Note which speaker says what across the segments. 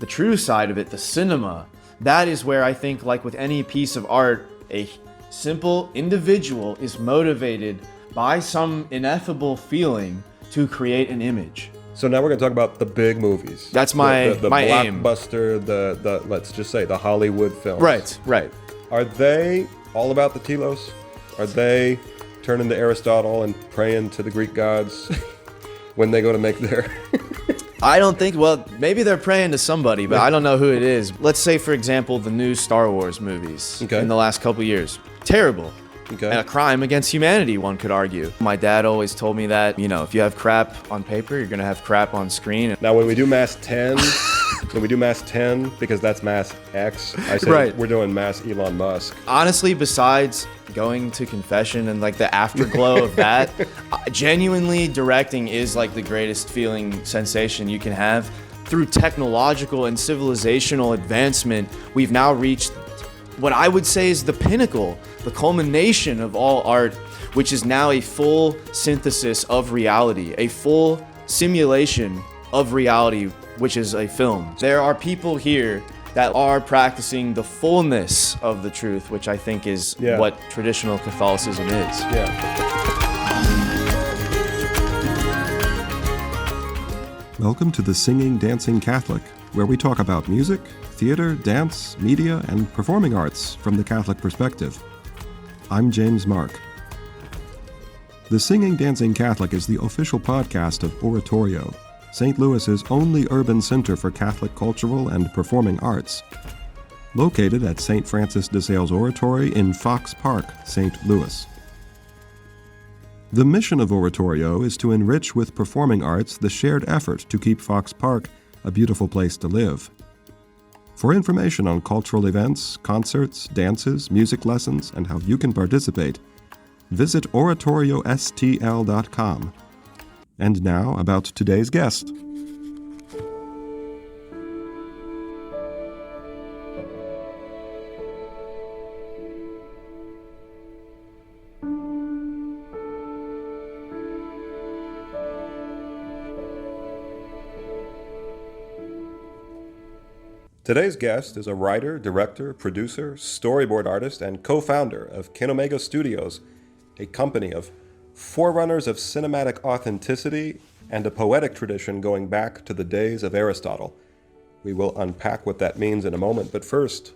Speaker 1: true side of it, the cinema, that is where I think, like with any piece of art, a simple individual is motivated by some ineffable feeling to create an image.
Speaker 2: So now we're going to talk about the big movies.
Speaker 1: That's my
Speaker 2: the
Speaker 1: aim.
Speaker 2: blockbuster, the let's just say the Hollywood films.
Speaker 1: Right.
Speaker 2: Are they all about the telos? Are they turning to Aristotle and praying to the Greek gods when they go to make their...
Speaker 1: I don't think, well, maybe they're praying to somebody, but I don't know who it is. Let's say, for example, the new Star Wars movies in the last couple years. Terrible.
Speaker 2: Okay.
Speaker 1: And a crime against humanity, one could argue. My dad always told me that, you know, if you have crap on paper, you're going to have crap on screen.
Speaker 2: Now, when we do mass 10, because that's mass X, I say we're doing mass Elon Musk.
Speaker 1: Honestly, besides going to confession and like the afterglow of that, genuinely directing is like the greatest feeling sensation you can have. Through technological and civilizational advancement, we've now reached what I would say is the pinnacle, the culmination of all art, which is now a full synthesis of reality, a full simulation of reality, which is a film. There are people here that are practicing the fullness of the truth, which I think is what traditional Catholicism is.
Speaker 3: Welcome to the Singing, Dancing Catholic, where we talk about music, theater, dance, media, and performing arts from the Catholic perspective. I'm James Marck. The Singing, Dancing Catholic is the official podcast of Oratorio, St. Louis's only urban center for Catholic cultural and performing arts. Located at St. Francis de Sales Oratory in Fox Park, St. Louis. The mission of Oratorio is to enrich with performing arts the shared effort to keep Fox Park a beautiful place to live. For information on cultural events, concerts, dances, music lessons, and how you can participate, visit oratoriostl.com. And now, about today's guest.
Speaker 2: Today's guest is a writer, director, producer, storyboard artist, and co-founder of Kinomega Studios, a company of forerunners of cinematic authenticity and a poetic tradition going back to the days of Aristotle. We will unpack what that means in a moment, but first,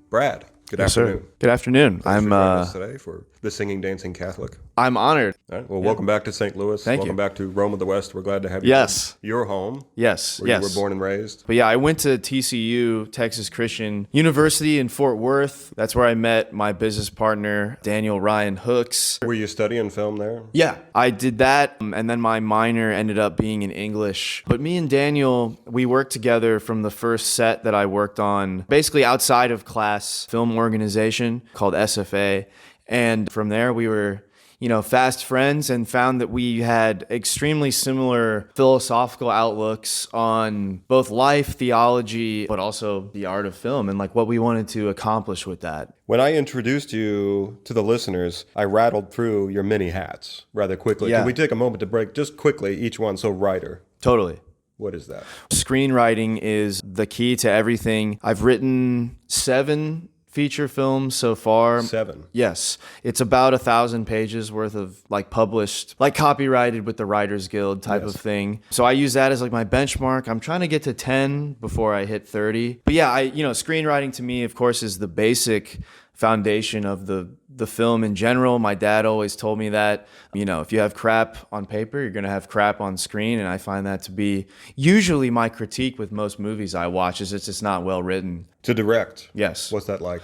Speaker 2: Brad, good afternoon.
Speaker 1: Sir. Good afternoon.
Speaker 2: Thanks for joining us today for the Singing, Dancing Catholic.
Speaker 1: I'm honored.
Speaker 2: All right. Well, welcome back to St. Louis.
Speaker 1: Thank you.
Speaker 2: Welcome back to Rome of the West. We're glad to have you.
Speaker 1: Yes.
Speaker 2: Your home.
Speaker 1: Yes.
Speaker 2: Where you were born and raised.
Speaker 1: But yeah, I went to TCU, Texas Christian University in Fort Worth. That's where I met my business partner, Daniel Ryan Hooks.
Speaker 2: Were you studying film there?
Speaker 1: Yeah, I did that. And then my minor ended up being in English. But me and Daniel, we worked together from the first set that I worked on, basically outside of class film organization called SFA. And from there, we were, fast friends and found that we had extremely similar philosophical outlooks on both life, theology, but also the art of film and like what we wanted to accomplish with that.
Speaker 2: When I introduced you to the listeners, I rattled through your many hats rather quickly.
Speaker 1: Yeah.
Speaker 2: Can we take a moment to break just quickly each one? So writer.
Speaker 1: Totally.
Speaker 2: What is that?
Speaker 1: Screenwriting is the key to everything. I've written 7 feature films so far.
Speaker 2: 7?
Speaker 1: Yes. It's about 1,000 pages worth of like published, like copyrighted with the Writers Guild type of thing. So I use that as like my benchmark. I'm trying to get to 10 before I hit 30. But yeah, screenwriting to me, of course, is the basic foundation of the film in general. My dad always told me that, if you have crap on paper, you're going to have crap on screen. And I find that to be usually my critique with most movies I watch is it's just not well written.
Speaker 2: To direct?
Speaker 1: Yes.
Speaker 2: What's that like?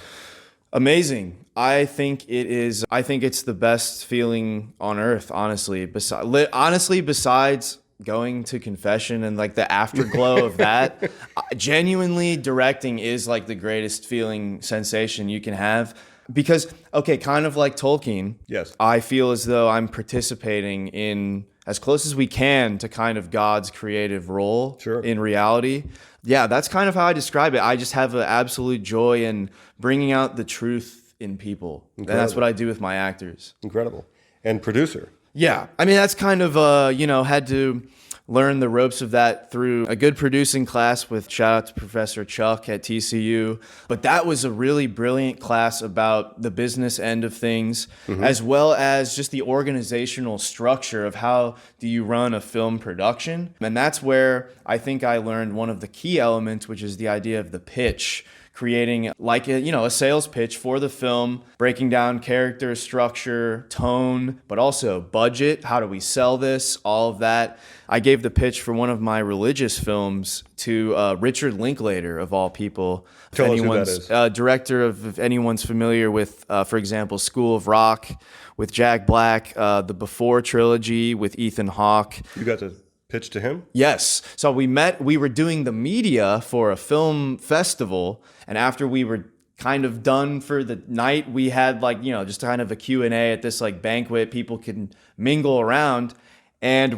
Speaker 1: Amazing. I think it's the best feeling on earth, honestly. Besides going to confession and like the afterglow of that, genuinely directing is like the greatest feeling sensation you can have. Because, kind of like Tolkien,
Speaker 2: yes,
Speaker 1: I feel as though I'm participating in, as close as we can, to kind of God's creative role in reality. Yeah, that's kind of how I describe it. I just have an absolute joy in bringing out the truth in people. Incredible. And that's what I do with my actors.
Speaker 2: Incredible. And producer.
Speaker 1: Yeah. I mean, that's kind of, had to learned the ropes of that through a good producing class with shout out to Professor Chuck at TCU. But that was a really brilliant class about the business end of things, as well as just the organizational structure of how do you run a film production. And that's where I think I learned one of the key elements, which is the idea of the pitch. Creating like a sales pitch for the film, breaking down character structure, tone, but also budget. How do we sell this? All of that. I gave the pitch for one of my religious films to Richard Linklater, of all people.
Speaker 2: Tell us who that is.
Speaker 1: Director of, if anyone's familiar with, for example, School of Rock with Jack Black, the Before trilogy with Ethan Hawke.
Speaker 2: You got to pitch to him?
Speaker 1: Yes. So we were doing the media for a film festival, and after we were kind of done for the night, we had just kind of a Q&A at this banquet. People could mingle around, and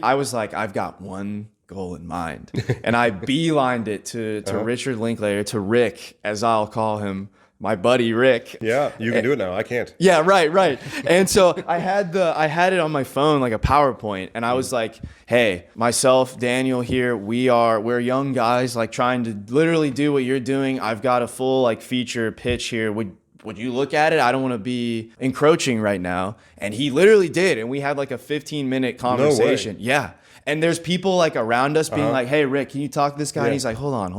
Speaker 1: I was like, I've got one goal in mind. And I beelined it to Richard Linklater, to Rick, as I'll call him. My buddy Rick.
Speaker 2: Yeah, you can do it now. I can't.
Speaker 1: Yeah, right. And so I had it on my phone, like a PowerPoint, and I was like, "Hey, myself, Daniel here, we're young guys trying to literally do what you're doing. I've got a full feature pitch here. Would you look at it? I don't want to be encroaching right now." And he literally did, and we had a 15-minute conversation.
Speaker 2: No way.
Speaker 1: Yeah. And there's people around us being like, "Hey, Rick, can you talk to this guy?"
Speaker 2: Yeah.
Speaker 1: And he's like, hold on.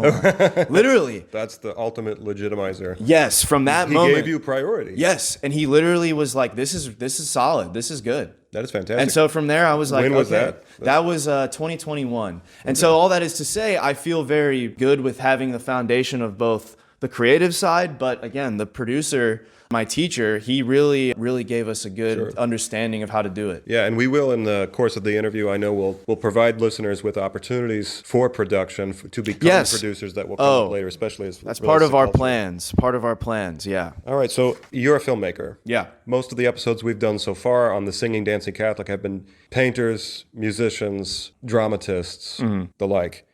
Speaker 1: Literally.
Speaker 2: That's the ultimate legitimizer.
Speaker 1: Yes, from that moment.
Speaker 2: He gave you priority.
Speaker 1: Yes, and he literally was like, this is solid. This is good.
Speaker 2: That is fantastic.
Speaker 1: And so from there, I was like,
Speaker 2: when was
Speaker 1: okay.
Speaker 2: that?
Speaker 1: That was 2021. And so all that is to say, I feel very good with having the foundation of both the creative side, but again, the producer, my teacher, he really, really gave us a good understanding of how to do it.
Speaker 2: Yeah, and we will, in the course of the interview, I know we'll provide listeners with opportunities for production to become producers that will come up later, especially as
Speaker 1: that's part of our plans. Part of our plans, yeah.
Speaker 2: All right, so you're a filmmaker.
Speaker 1: Yeah.
Speaker 2: Most of the episodes we've done so far on the Singing Dancing Catholic have been painters, musicians, dramatists, the like.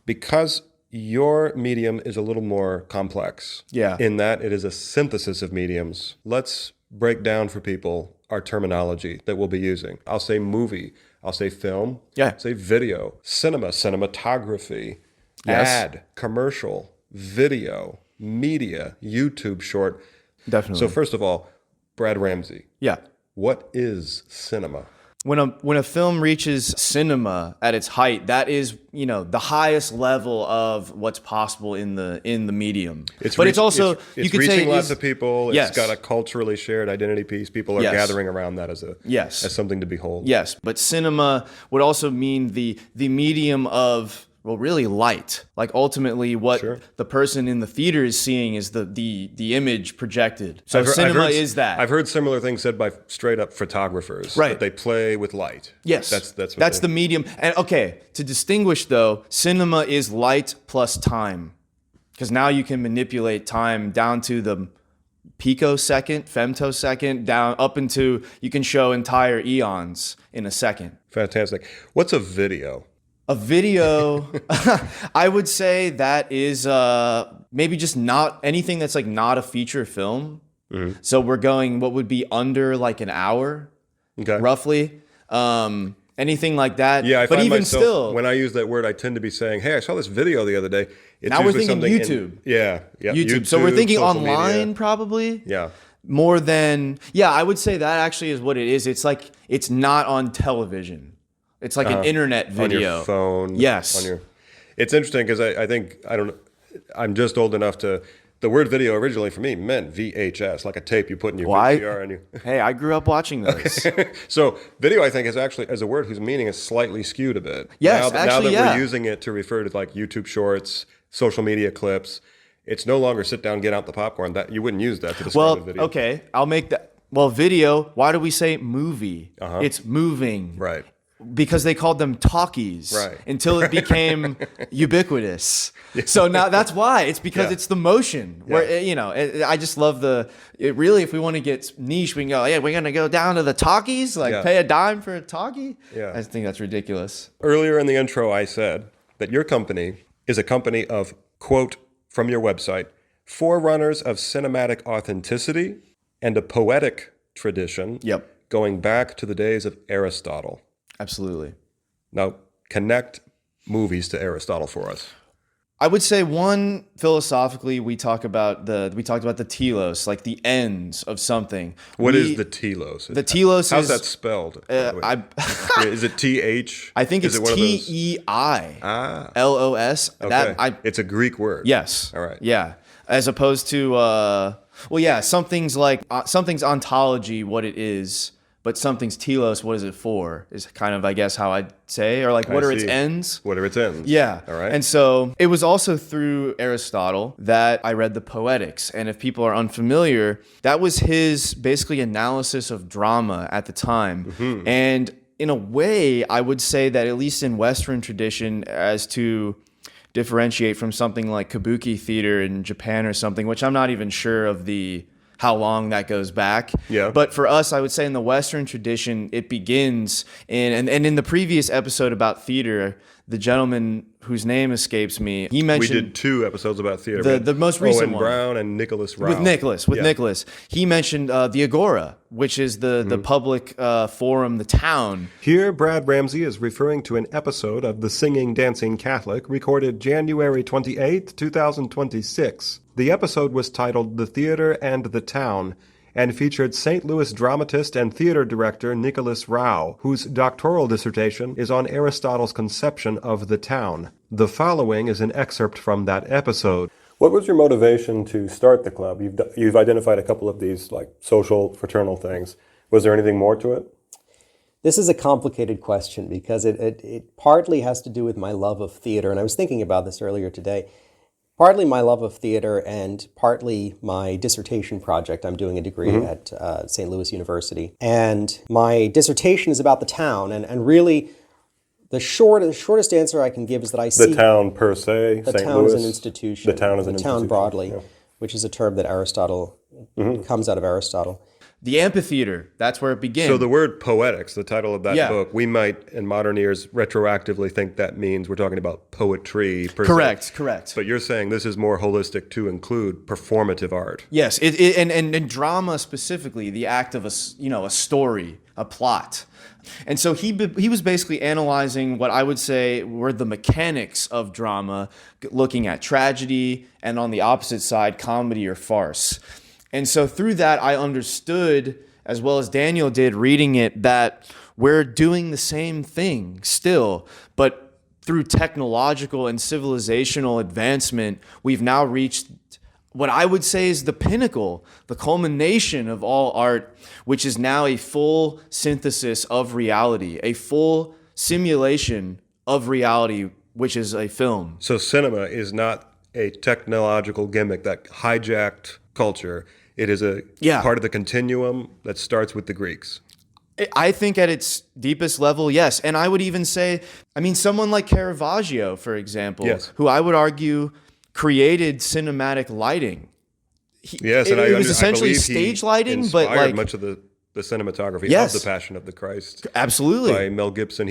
Speaker 2: Because your medium is a little more complex.
Speaker 1: Yeah.
Speaker 2: In that it is a synthesis of mediums. Let's break down for people our terminology that we'll be using. I'll say movie. I'll say film.
Speaker 1: Yeah.
Speaker 2: I'll say video. Cinema, cinematography.
Speaker 1: Yes.
Speaker 2: Ad, commercial, video, media, YouTube short.
Speaker 1: Definitely.
Speaker 2: So first of all, Brad Ramsey.
Speaker 1: Yeah.
Speaker 2: What is cinema?
Speaker 1: When a film reaches cinema at its height, that is, the highest level of what's possible in the medium.
Speaker 2: It's
Speaker 1: also
Speaker 2: you could reaching lots of people.
Speaker 1: Yes.
Speaker 2: It's got a culturally shared identity piece. People are gathering around that as something to behold.
Speaker 1: Yes, but cinema would also mean the medium of, well, really light. Ultimately what the person in the theater is seeing is the image projected. So cinema is that.
Speaker 2: I've heard similar things said by straight up photographers.
Speaker 1: Right.
Speaker 2: That they play with light.
Speaker 1: Yes.
Speaker 2: That's
Speaker 1: the medium. And okay, to distinguish though, cinema is light plus time. Because now you can manipulate time down to the picosecond, femtosecond, down up into, you can show entire eons in a second.
Speaker 2: Fantastic. What's a video?
Speaker 1: A video, I would say that is maybe just not anything that's not a feature film. Mm-hmm. So we're going what would be under an hour, roughly. Anything like that.
Speaker 2: Yeah,
Speaker 1: but even
Speaker 2: myself,
Speaker 1: still,
Speaker 2: when I use that word, I tend to be saying, "Hey, I saw this video the other day." It's
Speaker 1: now we're thinking YouTube.
Speaker 2: YouTube.
Speaker 1: So we're thinking online,
Speaker 2: media.
Speaker 1: probably.
Speaker 2: Yeah.
Speaker 1: More than I would say that actually is what it is. It's it's not on television. It's an internet video.
Speaker 2: On your phone.
Speaker 1: Yes.
Speaker 2: It's interesting because I'm just old enough to, the word video originally for me meant VHS, like a tape you put in your VCR.
Speaker 1: Hey, I grew up watching those.
Speaker 2: So video, I think, is actually, as a word whose meaning is slightly skewed a bit.
Speaker 1: Yes,
Speaker 2: now that we're using it to refer to YouTube shorts, social media clips, it's no longer sit down, get out the popcorn. That you wouldn't use that to describe a video.
Speaker 1: Okay, I'll make that. Well, video, why do we say movie? It's moving.
Speaker 2: Right.
Speaker 1: Because they called them talkies until it became ubiquitous.
Speaker 2: Yeah.
Speaker 1: So now that's why. It's because it's the motion.
Speaker 2: Yeah.
Speaker 1: Where I just love really, if we want to get niche, we can go, we're going to go down to the talkies, pay a dime for a talkie.
Speaker 2: Yeah.
Speaker 1: I think that's ridiculous.
Speaker 2: Earlier in the intro, I said that your company is a company of, quote, from your website, forerunners of cinematic authenticity and a poetic tradition going back to the days of Aristotle.
Speaker 1: Absolutely.
Speaker 2: Now, connect movies to Aristotle for us?
Speaker 1: I would say one, philosophically, we talked about the telos, like the ends of something.
Speaker 2: What is the telos?
Speaker 1: The telos
Speaker 2: How's
Speaker 1: is
Speaker 2: that spelled? By the way? Is it TH?
Speaker 1: I think
Speaker 2: is
Speaker 1: it's
Speaker 2: it one of those?
Speaker 1: TEILOS.
Speaker 2: Okay. It's a Greek word.
Speaker 1: Yes.
Speaker 2: All right.
Speaker 1: Yeah. As opposed to something's like something's ontology, what it is, but something's telos, what is it for? Is kind of, I guess, how I'd say, or like, what are its ends?
Speaker 2: What are its ends?
Speaker 1: Yeah.
Speaker 2: All right.
Speaker 1: And so it was also through Aristotle that I read the Poetics. And if people are unfamiliar, that was his basically analysis of drama at the time. Mm-hmm. And in a way, I would say that at least in Western tradition, as to differentiate from something like kabuki theater in Japan or something, which I'm not even sure of how long that goes back.
Speaker 2: Yeah.
Speaker 1: But for us, I would say in the Western tradition, it begins and in the previous episode about theater, the gentleman whose name escapes me, he mentioned...
Speaker 2: We did 2 episodes about theater.
Speaker 1: The most recent one.
Speaker 2: Owen Brown and Nicholas Rao.
Speaker 1: With Nicholas. He mentioned the Agora, which is the public forum, the town.
Speaker 3: Here, Brad Ramsey is referring to an episode of The Singing Dancing Catholic recorded January 28, 2026. The episode was titled The Theater and the Town, and featured St. Louis dramatist and theater director Nicholas Rao, whose doctoral dissertation is on Aristotle's conception of the town. The following is an excerpt from that episode.
Speaker 2: What was your motivation to start the club? You've identified a couple of these like social, fraternal things. Was there anything more to it?
Speaker 4: This is a complicated question because it partly has to do with my love of theater, and I was thinking about this earlier today. Partly my love of theater and partly my dissertation project. I'm doing a degree at St. Louis University. And my dissertation is about the town. And really, the shortest answer I can give is that I see...
Speaker 2: The town per se,
Speaker 4: The
Speaker 2: St.
Speaker 4: town
Speaker 2: Louis.
Speaker 4: is an institution.
Speaker 2: The town is an institution.
Speaker 4: The town broadly,
Speaker 2: yeah.
Speaker 4: which is a term that Aristotle comes out of Aristotle.
Speaker 1: The amphitheater, that's where it began.
Speaker 2: So the word poetics, the title of that
Speaker 1: Yeah.
Speaker 2: book, we might, in modern ears, retroactively think that means we're talking about poetry per se.
Speaker 1: Correct.
Speaker 2: But you're saying this is more holistic to include performative art.
Speaker 1: Yes, and drama specifically, the act of a story, a plot. And so he was basically analyzing what I would say were the mechanics of drama, looking at tragedy, and on the opposite side, comedy or farce. And so through that, I understood, as well as Daniel did reading it, that we're doing the same thing still, but through technological and civilizational advancement, we've now reached what I would say is the pinnacle, the culmination of all art, which is now a full synthesis of reality, a full simulation of reality, which is a film.
Speaker 2: So cinema is not a technological gimmick that hijacked culture. It is a part of the continuum that starts with the Greeks.
Speaker 1: I think at its deepest level, yes. And I would even say, someone like Caravaggio, for example, who I would argue created cinematic lighting. It was essentially stage lighting, but like
Speaker 2: much of the cinematography of The Passion of the Christ.
Speaker 1: Absolutely.
Speaker 2: By Mel Gibson.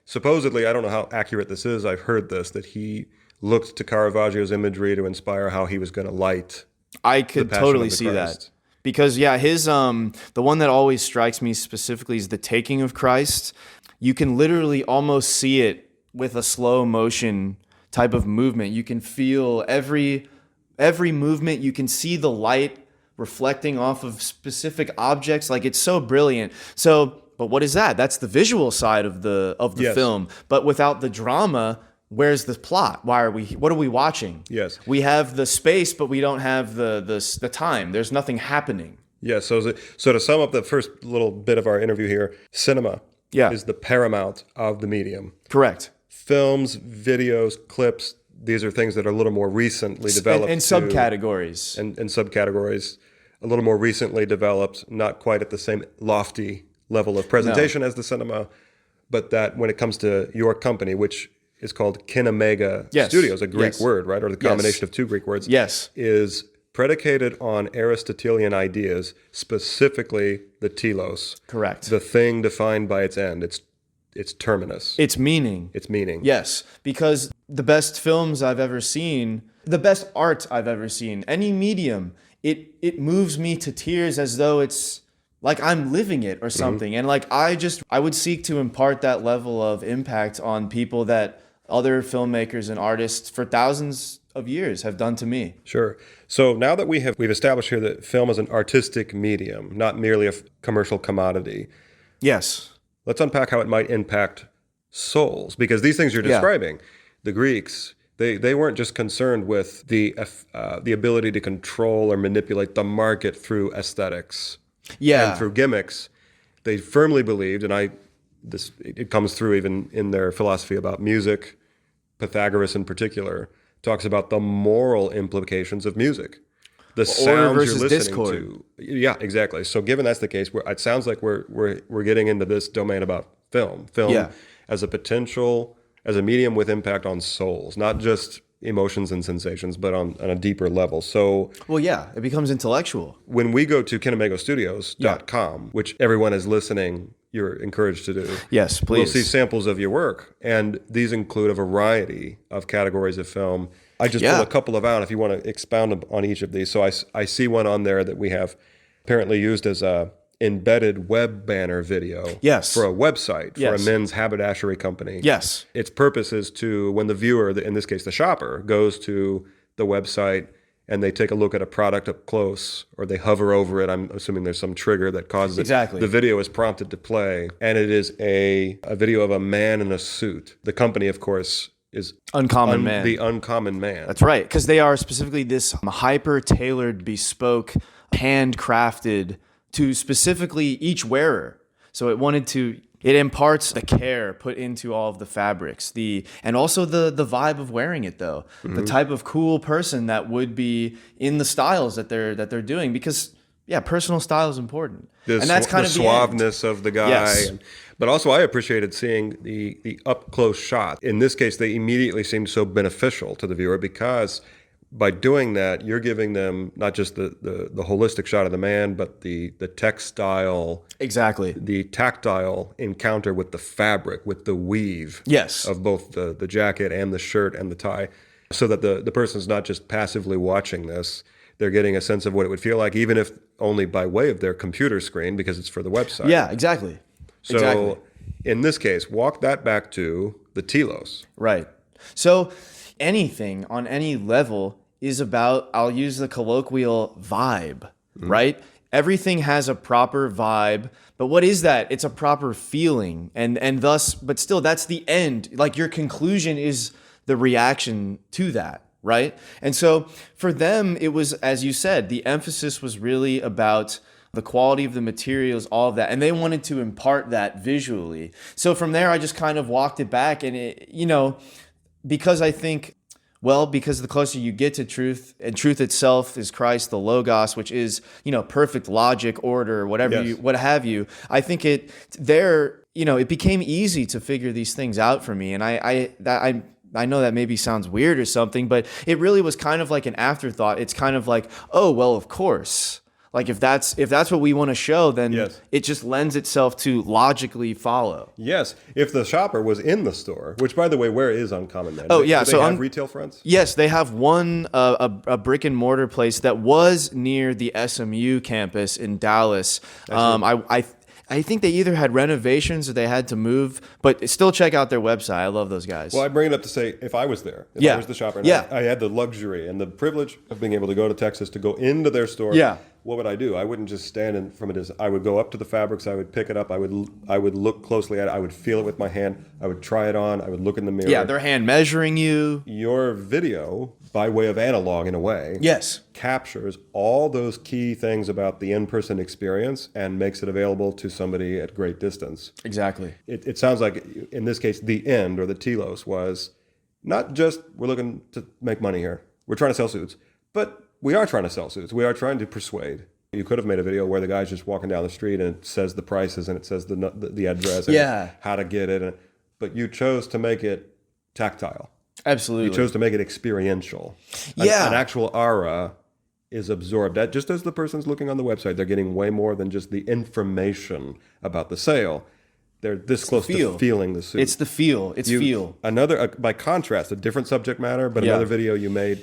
Speaker 2: Supposedly, I don't know how accurate this is, I've heard this, that he looked to Caravaggio's imagery to inspire how he was going to light.
Speaker 1: I could totally see that. Because his the one that always strikes me specifically is the Taking of Christ. You can literally almost see it with a slow motion type of movement. You can feel every movement. You can see the light reflecting off of specific objects. Like, it's so brilliant. So, but what is that? That's the visual side of the film. But without the drama, where's the plot? What are we watching?
Speaker 2: Yes.
Speaker 1: We have the space, but we don't have the time. There's nothing happening.
Speaker 2: Yes. So to sum up the first little bit of our interview here, cinema is the paramount of the medium.
Speaker 1: Correct.
Speaker 2: Films, videos, clips, these are things that are a little more recently developed.
Speaker 1: And subcategories.
Speaker 2: And subcategories, a little more recently developed, not quite at the same lofty level of presentation as the cinema, but that when it comes to your company, which is called Kinemega Studios, a Greek word, right? Or the combination of 2 Greek words.
Speaker 1: Yes.
Speaker 2: Is predicated on Aristotelian ideas, specifically the telos.
Speaker 1: Correct.
Speaker 2: The thing defined by its end, its terminus.
Speaker 1: Its meaning.
Speaker 2: Its meaning.
Speaker 1: Yes, because the best films I've ever seen, the best art I've ever seen, any medium, it moves me to tears as though it's like I'm living it or something. And like I would seek to impart that level of impact on people that other filmmakers and artists for thousands of years have done to me.
Speaker 2: Sure. So now that we've established here that film is an artistic medium, not merely a commercial commodity,
Speaker 1: Yes.
Speaker 2: let's unpack how it might impact souls, because these things you're describing, the Greeks, they weren't just concerned with the ability to control or manipulate the market through aesthetics and through gimmicks. They firmly believed, and it comes through even in their philosophy about music. Pythagoras in particular talks about the moral implications of music, the sounds you're listening
Speaker 1: discord.
Speaker 2: to. Yeah, exactly. So given that's the case, it sounds like we're getting into this domain about film as a potential, as a medium with impact on souls, not just emotions and sensations, but on a deeper level. So,
Speaker 1: well, yeah, it becomes intellectual.
Speaker 2: When we go to KinomegoStudios.com, which everyone is listening, you're encouraged to do.
Speaker 1: Yes, please.
Speaker 2: We'll see samples of your work, and these include a variety of categories of film. I just pulled a couple of out if you want to expound on each of these. So I see one on there that we have apparently used as a embedded web banner video for a website, for a men's haberdashery company.
Speaker 1: Yes.
Speaker 2: Its purpose is to, when the viewer, in this case the shopper, goes to the website and they take a look at a product up close, or they hover over it, I'm assuming there's some trigger that causes
Speaker 1: Exactly.
Speaker 2: it. The video is prompted to play, and it is a video of a man in a suit. The company, of course, is
Speaker 1: Uncommon Man.
Speaker 2: The Uncommon Man.
Speaker 1: That's right, because they are specifically this hyper-tailored, bespoke, handcrafted to specifically each wearer. So it imparts the care put into all of the fabrics, and also the vibe of wearing it though. Mm-hmm. The type of cool person that would be in the styles that they're doing, because personal style is important. And that's kind of the
Speaker 2: suaveness of the guy.
Speaker 1: Yes.
Speaker 2: But also I appreciated seeing the up close shot. In this case, they immediately seemed so beneficial to the viewer, because by doing that, you're giving them not just the holistic shot of the man, but the textile,
Speaker 1: exactly,
Speaker 2: the tactile encounter with the fabric, with the weave of both the jacket and the shirt and the tie, so that the person's not just passively watching this. They're getting a sense of what it would feel like, even if only by way of their computer screen, because it's for the website.
Speaker 1: Yeah, exactly.
Speaker 2: So in this case, walk that back to the telos.
Speaker 1: Right. So anything on any level is about, I'll use the colloquial vibe, right? Everything has a proper vibe, but what is that? It's a proper feeling, and thus, but still, that's the end. Like, your conclusion is the reaction to that, right? And so for them, it was, as you said, the emphasis was really about the quality of the materials, all of that, and they wanted to impart that visually. So from there, I just kind of walked it back, and because I think, because the closer you get to truth, and truth itself is Christ, the Logos, which is, perfect logic, order, whatever what have you. I think it became easy to figure these things out for me. And I know that maybe sounds weird or something, but it really was kind of like an afterthought. It's kind of like, oh, well, of course. Like, if that's what we want to show, then it just lends itself to logically follow.
Speaker 2: Yes, if the shopper was in the store, which, by the way, where is Uncommon Man?
Speaker 1: Oh,
Speaker 2: Do they have retail fronts? Yes,
Speaker 1: they have one a brick and mortar place that was near the SMU campus in Dallas. I think they either had renovations or they had to move, but still check out their website. I love those guys.
Speaker 2: Well, I bring it up to say, if I was there, if I was the shopper, and I had the luxury and the privilege of being able to go to Texas to go into their store, what would I do? I wouldn't just stand in from it. I would go up to the fabrics. I would pick it up. I would look closely at it. I would feel it with my hand. I would try it on. I would look in the mirror.
Speaker 1: Yeah, their hand measuring you.
Speaker 2: Your video, by way of analog in a way, captures all those key things about the in-person experience and makes it available to somebody at great distance.
Speaker 1: Exactly.
Speaker 2: It sounds like, in this case, the end, or the telos, was not just, we're looking to make money here. We're trying to sell suits. But we are trying to sell suits. We are trying to persuade. You could have made a video where the guy's just walking down the street and it says the prices and it says the address and how to get it. But you chose to make it tactile.
Speaker 1: Absolutely.
Speaker 2: You chose to make it experiential. An actual aura is absorbed. That just as the person's looking on the website, they're getting way more than just the information about the sale. They're this close to feeling the suit.
Speaker 1: It's the feel. Feel.
Speaker 2: Another, by contrast, a different subject matter, but another video you made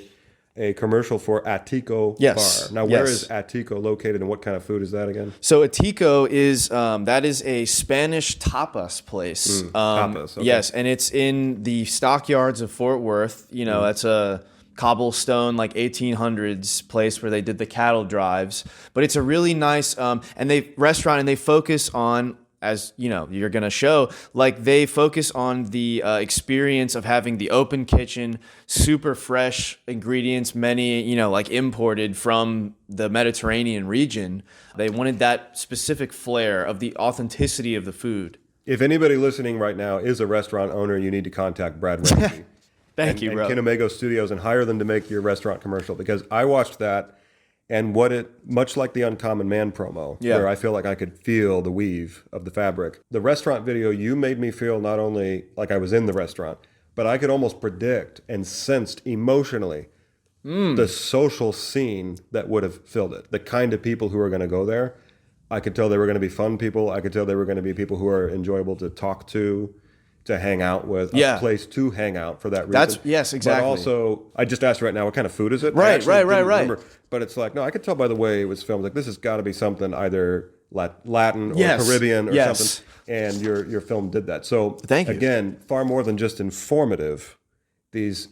Speaker 2: a commercial for Atico
Speaker 1: Yes.
Speaker 2: Bar. Now, where
Speaker 1: Yes.
Speaker 2: is Atico located, and what kind of food is that again?
Speaker 1: So Atico is that is a Spanish tapas place.
Speaker 2: Tapas, okay.
Speaker 1: Yes, and it's in the stockyards of Fort Worth. You know, that's a cobblestone like 1800s place where they did the cattle drives. But it's a really nice restaurant, and they focus on, as you know, you're gonna show, like they focus on the experience of having the open kitchen, super fresh ingredients, many, you know, like imported from the Mediterranean region. They wanted that specific flair of the authenticity of the food.
Speaker 2: If anybody listening right now is a restaurant owner, you need to contact Brad Ramsey.
Speaker 1: Thank you, bro.
Speaker 2: And Kinemago Studios, and hire them to make your restaurant commercial, because I watched that, and much like the Uncommon Man promo, where I feel like I could feel the weave of the fabric. The restaurant video, you made me feel not only like I was in the restaurant, but I could almost predict and sensed emotionally the social scene that would have filled it. The kind of people who are going to go there. I could tell they were going to be fun people. I could tell they were going to be people who are enjoyable to talk to hang out with, a place to hang out for that reason.
Speaker 1: Yes, exactly.
Speaker 2: But also, I just asked right now, what kind of food is it?
Speaker 1: Right.
Speaker 2: But it's like, no, I could tell by the way it was filmed, like this has got to be something either Latin or Caribbean or something. And your film did that. So
Speaker 1: thank you.
Speaker 2: Again, far more than just informative, these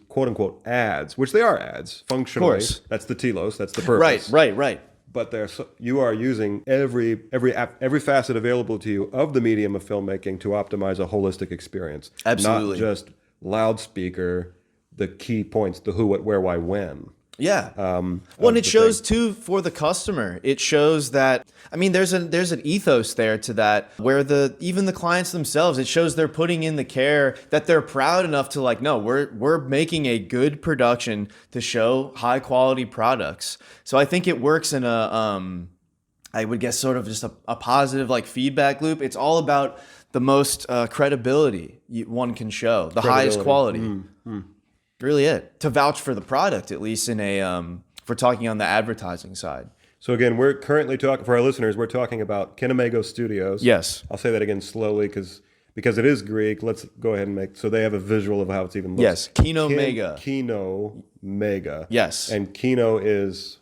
Speaker 2: quote unquote ads, which they are ads, functionally.
Speaker 1: Of course.
Speaker 2: That's the telos, that's the purpose.
Speaker 1: Right.
Speaker 2: But you are using every facet available to you of the medium of filmmaking to optimize a holistic experience.
Speaker 1: Absolutely.
Speaker 2: Not just loudspeaker, the key points, the who, what, where, why, when.
Speaker 1: Yeah. Well, and it shows too for the customer. It shows that, I mean, there's an ethos there to that, where even the clients themselves, it shows they're putting in the care, that they're proud enough to like, no, we're making a good production to show high quality products. So I think it works in I would guess sort of just a positive like feedback loop. It's all about the most credibility one can show, the highest quality. Really it, to vouch for the product, at least in a if we're talking on the advertising side.
Speaker 2: So again, we're currently talking, for our listeners, we're talking about Kinemago Studios.
Speaker 1: Yes.
Speaker 2: I'll say that again slowly because it is Greek. Let's go ahead and so they have a visual of how it's even looks.
Speaker 1: Yes, Kino Mega.
Speaker 2: Kino Mega.
Speaker 1: Yes.
Speaker 2: And Kino is?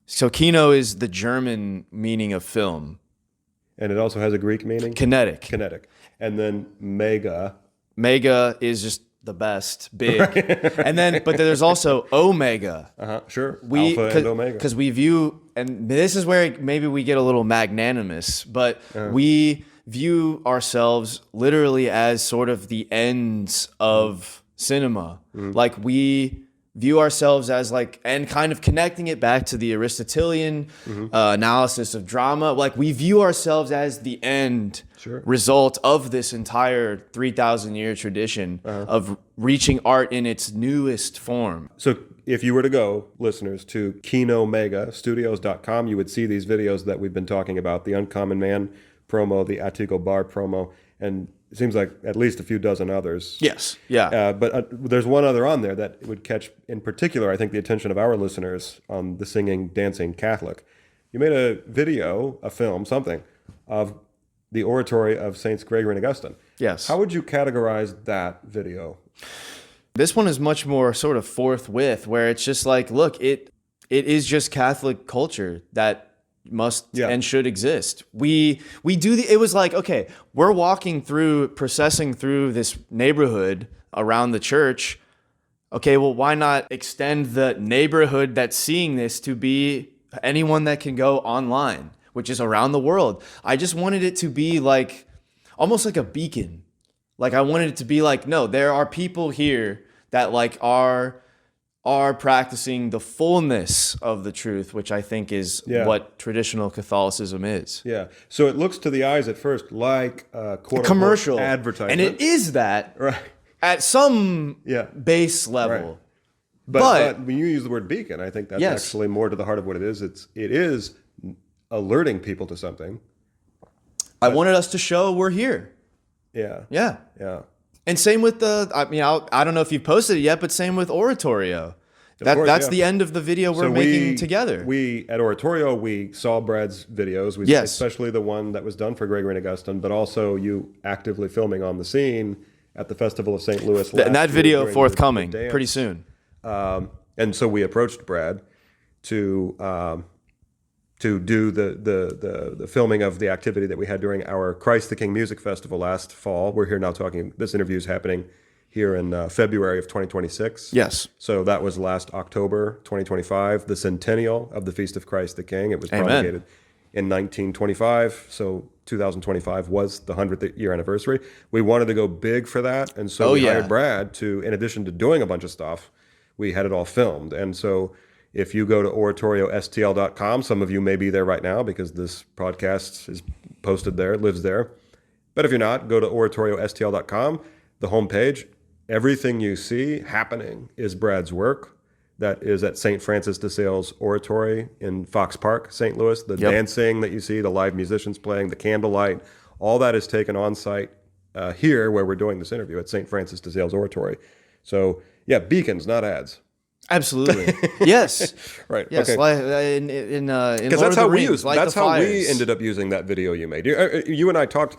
Speaker 1: So Kino is the German meaning of film.
Speaker 2: And it also has a Greek meaning?
Speaker 1: Kinetic.
Speaker 2: Kinetic. And then Mega.
Speaker 1: Mega is just the best, big. And then, but there's also Omega.
Speaker 2: Sure. Alpha and Omega.
Speaker 1: Because we view, and this is where maybe we get a little magnanimous, but we view ourselves literally as sort of the ends of cinema. Like we view ourselves as like, and kind of connecting it back to the Aristotelian analysis of drama, like we view ourselves as the end result of this entire 3,000-year tradition of reaching art in its newest form.
Speaker 2: So if you were to go, listeners, to KinoMegaStudios.com, you would see these videos that we've been talking about, the Uncommon Man promo, the Atico Bar promo, and it seems like at least a few dozen others.
Speaker 1: Yes, yeah.
Speaker 2: But there's one other on there that would catch, in particular, I think, the attention of our listeners on the Singing, Dancing Catholic. You made a video, a film, something, of the oratory of Saints Gregory and Augustine.
Speaker 1: Yes.
Speaker 2: How would you categorize that video?
Speaker 1: This one is much more sort of forthwith, where it's just like, look, it is just Catholic culture that must and should exist. We do it was like, okay, we're processing through this neighborhood around the church. Okay, well, why not extend the neighborhood that's seeing this to be anyone that can go online, which is around the world. I just wanted it to be like almost like a beacon. Like I wanted it to be like, no, there are people here that like are practicing the fullness of the truth, which I think is what traditional Catholicism is.
Speaker 2: Yeah. So it looks to the eyes at first like quote
Speaker 1: commercial
Speaker 2: advertisement.
Speaker 1: And it is that at some base level.
Speaker 2: Right. But when you use the word beacon, I think that's actually more to the heart of what it is. It is alerting people to something.
Speaker 1: I wanted us to show we're here.
Speaker 2: Yeah.
Speaker 1: And same with I don't know if you've posted it yet, but same with Oratorio. That's the end of the video we're making together.
Speaker 2: We at Oratorio, we saw Brad's videos, especially the one that was done for Gregory and Augustine, but also you actively filming on the scene at the Festival of St. Louis.
Speaker 1: And that video forthcoming pretty soon.
Speaker 2: And so we approached Brad to do the filming of the activity that we had during our Christ the King Music Festival last fall. We're here now talking, this interview is happening here in February of 2026.
Speaker 1: Yes.
Speaker 2: So that was last October 2025, the centennial of the Feast of Christ the King. It was
Speaker 1: Amen.
Speaker 2: promulgated in 1925, so 2025 was the 100th year anniversary. We wanted to go big for that, and so we hired Brad to, in addition to doing a bunch of stuff, we had it all filmed. And so if you go to oratoriostl.com, some of you may be there right now because this podcast is posted there, lives there. But if you're not, go to oratoriostl.com, the homepage. Everything you see happening is Brad's work. That is at St. Francis de Sales Oratory in Fox Park, St. Louis. The dancing that you see, the live musicians playing, the candlelight, all that is taken on site here where we're doing this interview at St. Francis de Sales Oratory. So, yeah, beacons, not ads.
Speaker 1: Absolutely. Yes.
Speaker 2: Right.
Speaker 1: Yes.
Speaker 2: Okay.
Speaker 1: Because
Speaker 2: that's how we ended up using that video you made. You and I talked.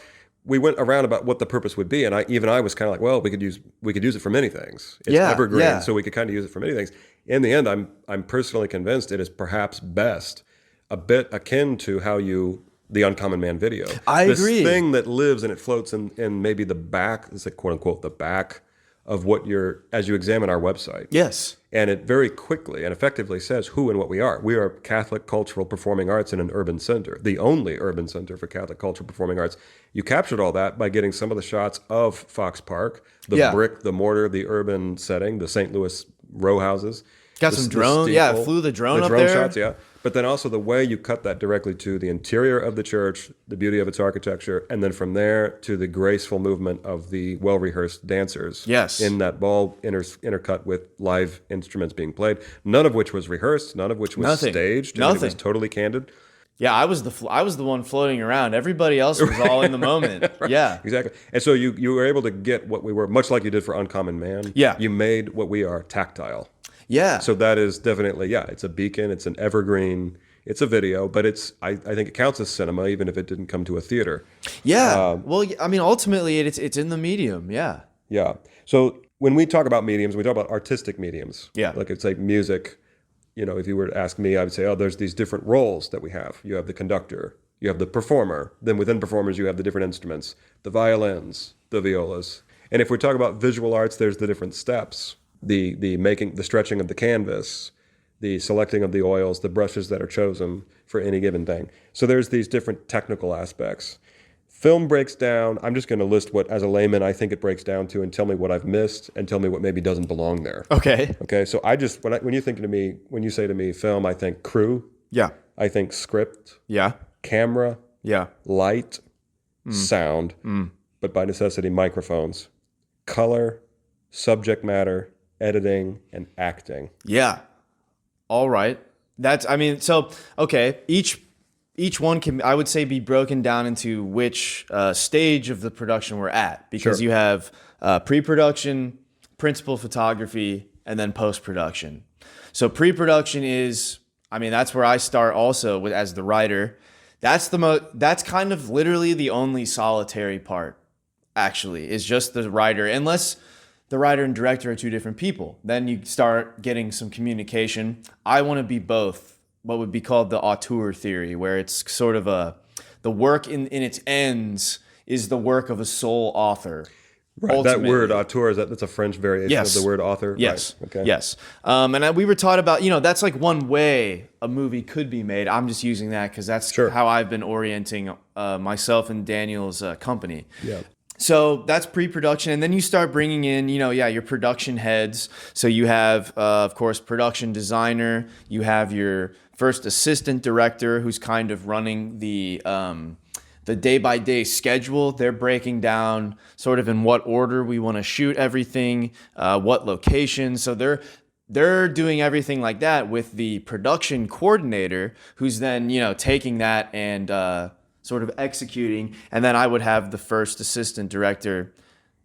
Speaker 2: We went around about what the purpose would be, and I was kind of like, well, we could use it for many things. It's evergreen, so we could kind of use it for many things. In the end, I'm personally convinced it is perhaps best, a bit akin to how the Uncommon Man video.
Speaker 1: I agree.
Speaker 2: This thing that lives and it floats in maybe the back, it's like quote unquote the back of what as you examine our website.
Speaker 1: Yes.
Speaker 2: And it very quickly and effectively says who and what we are. We are Catholic Cultural Performing Arts in an urban center, the only urban center for Catholic Cultural Performing Arts. You captured all that by getting some of the shots of Fox Park, the brick, the mortar, the urban setting, the St. Louis row houses.
Speaker 1: Got some drone. Flew the drone up there.
Speaker 2: The drone shots, But then also the way you cut that directly to the interior of the church, the beauty of its architecture, and then from there to the graceful movement of the well-rehearsed dancers.
Speaker 1: Yes.
Speaker 2: In that ball intercut with live instruments being played, none of which was rehearsed, none of which was staged.
Speaker 1: Nothing.
Speaker 2: It was totally candid.
Speaker 1: Yeah, I was the one floating around. Everybody else was all in the moment.
Speaker 2: Right.
Speaker 1: Yeah.
Speaker 2: Exactly. And so you were able to get what we were, much like you did for Uncommon Man.
Speaker 1: Yeah.
Speaker 2: You made what we are tactile.
Speaker 1: Yeah.
Speaker 2: So that is definitely, it's a beacon, it's an evergreen, it's a video, but I think it counts as cinema, even if it didn't come to a theater.
Speaker 1: Yeah. Well, I mean, ultimately, it's in the medium. Yeah.
Speaker 2: Yeah. So when we talk about mediums, we talk about artistic mediums.
Speaker 1: Yeah.
Speaker 2: Like it's like music. If you were to ask me, I would say, there's these different roles that we have. You have the conductor, you have the performer. Then within performers, you have the different instruments, the violins, the violas. And if we talk about visual arts, there's the different steps. The stretching of the canvas, the selecting of the oils, the brushes that are chosen for any given thing. So there's these different technical aspects. Film breaks down, I'm just going to list what, as a layman, I think it breaks down to, and tell me what I've missed, and tell me what maybe doesn't belong there.
Speaker 1: Okay.
Speaker 2: So when you say to me film, I think crew.
Speaker 1: Yeah.
Speaker 2: I think script.
Speaker 1: Yeah.
Speaker 2: Camera.
Speaker 1: Yeah.
Speaker 2: Light. Sound. But by necessity, microphones. Color. Subject matter. Editing and acting.
Speaker 1: Yeah. All right. Okay. Each one can, I would say, be broken down into which stage of the production we're at, because you have pre-production, principal photography, and then post-production. So pre-production is, that's where I start also as the writer. That's kind of literally the only solitary part, actually, is just the writer, unless the writer and director are two different people. Then you start getting some communication. I want to be both, what would be called the auteur theory, where it's sort of the work in its ends is the work of a sole author.
Speaker 2: Right. That word auteur, that's a French variation of the word author?
Speaker 1: Yes.
Speaker 2: Right. Okay.
Speaker 1: Yes. We were taught about, that's like one way a movie could be made. I'm just using that because that's how I've been orienting myself and Daniel's company.
Speaker 2: Yeah.
Speaker 1: So that's pre-production, and then you start bringing in, your production heads. So you have, of course, production designer. You have your first assistant director, who's kind of running the day-by-day schedule. They're breaking down sort of in what order we want to shoot everything, what location. So they're doing everything like that with the production coordinator, who's then, taking that and sort of executing. And then I would have the first assistant director.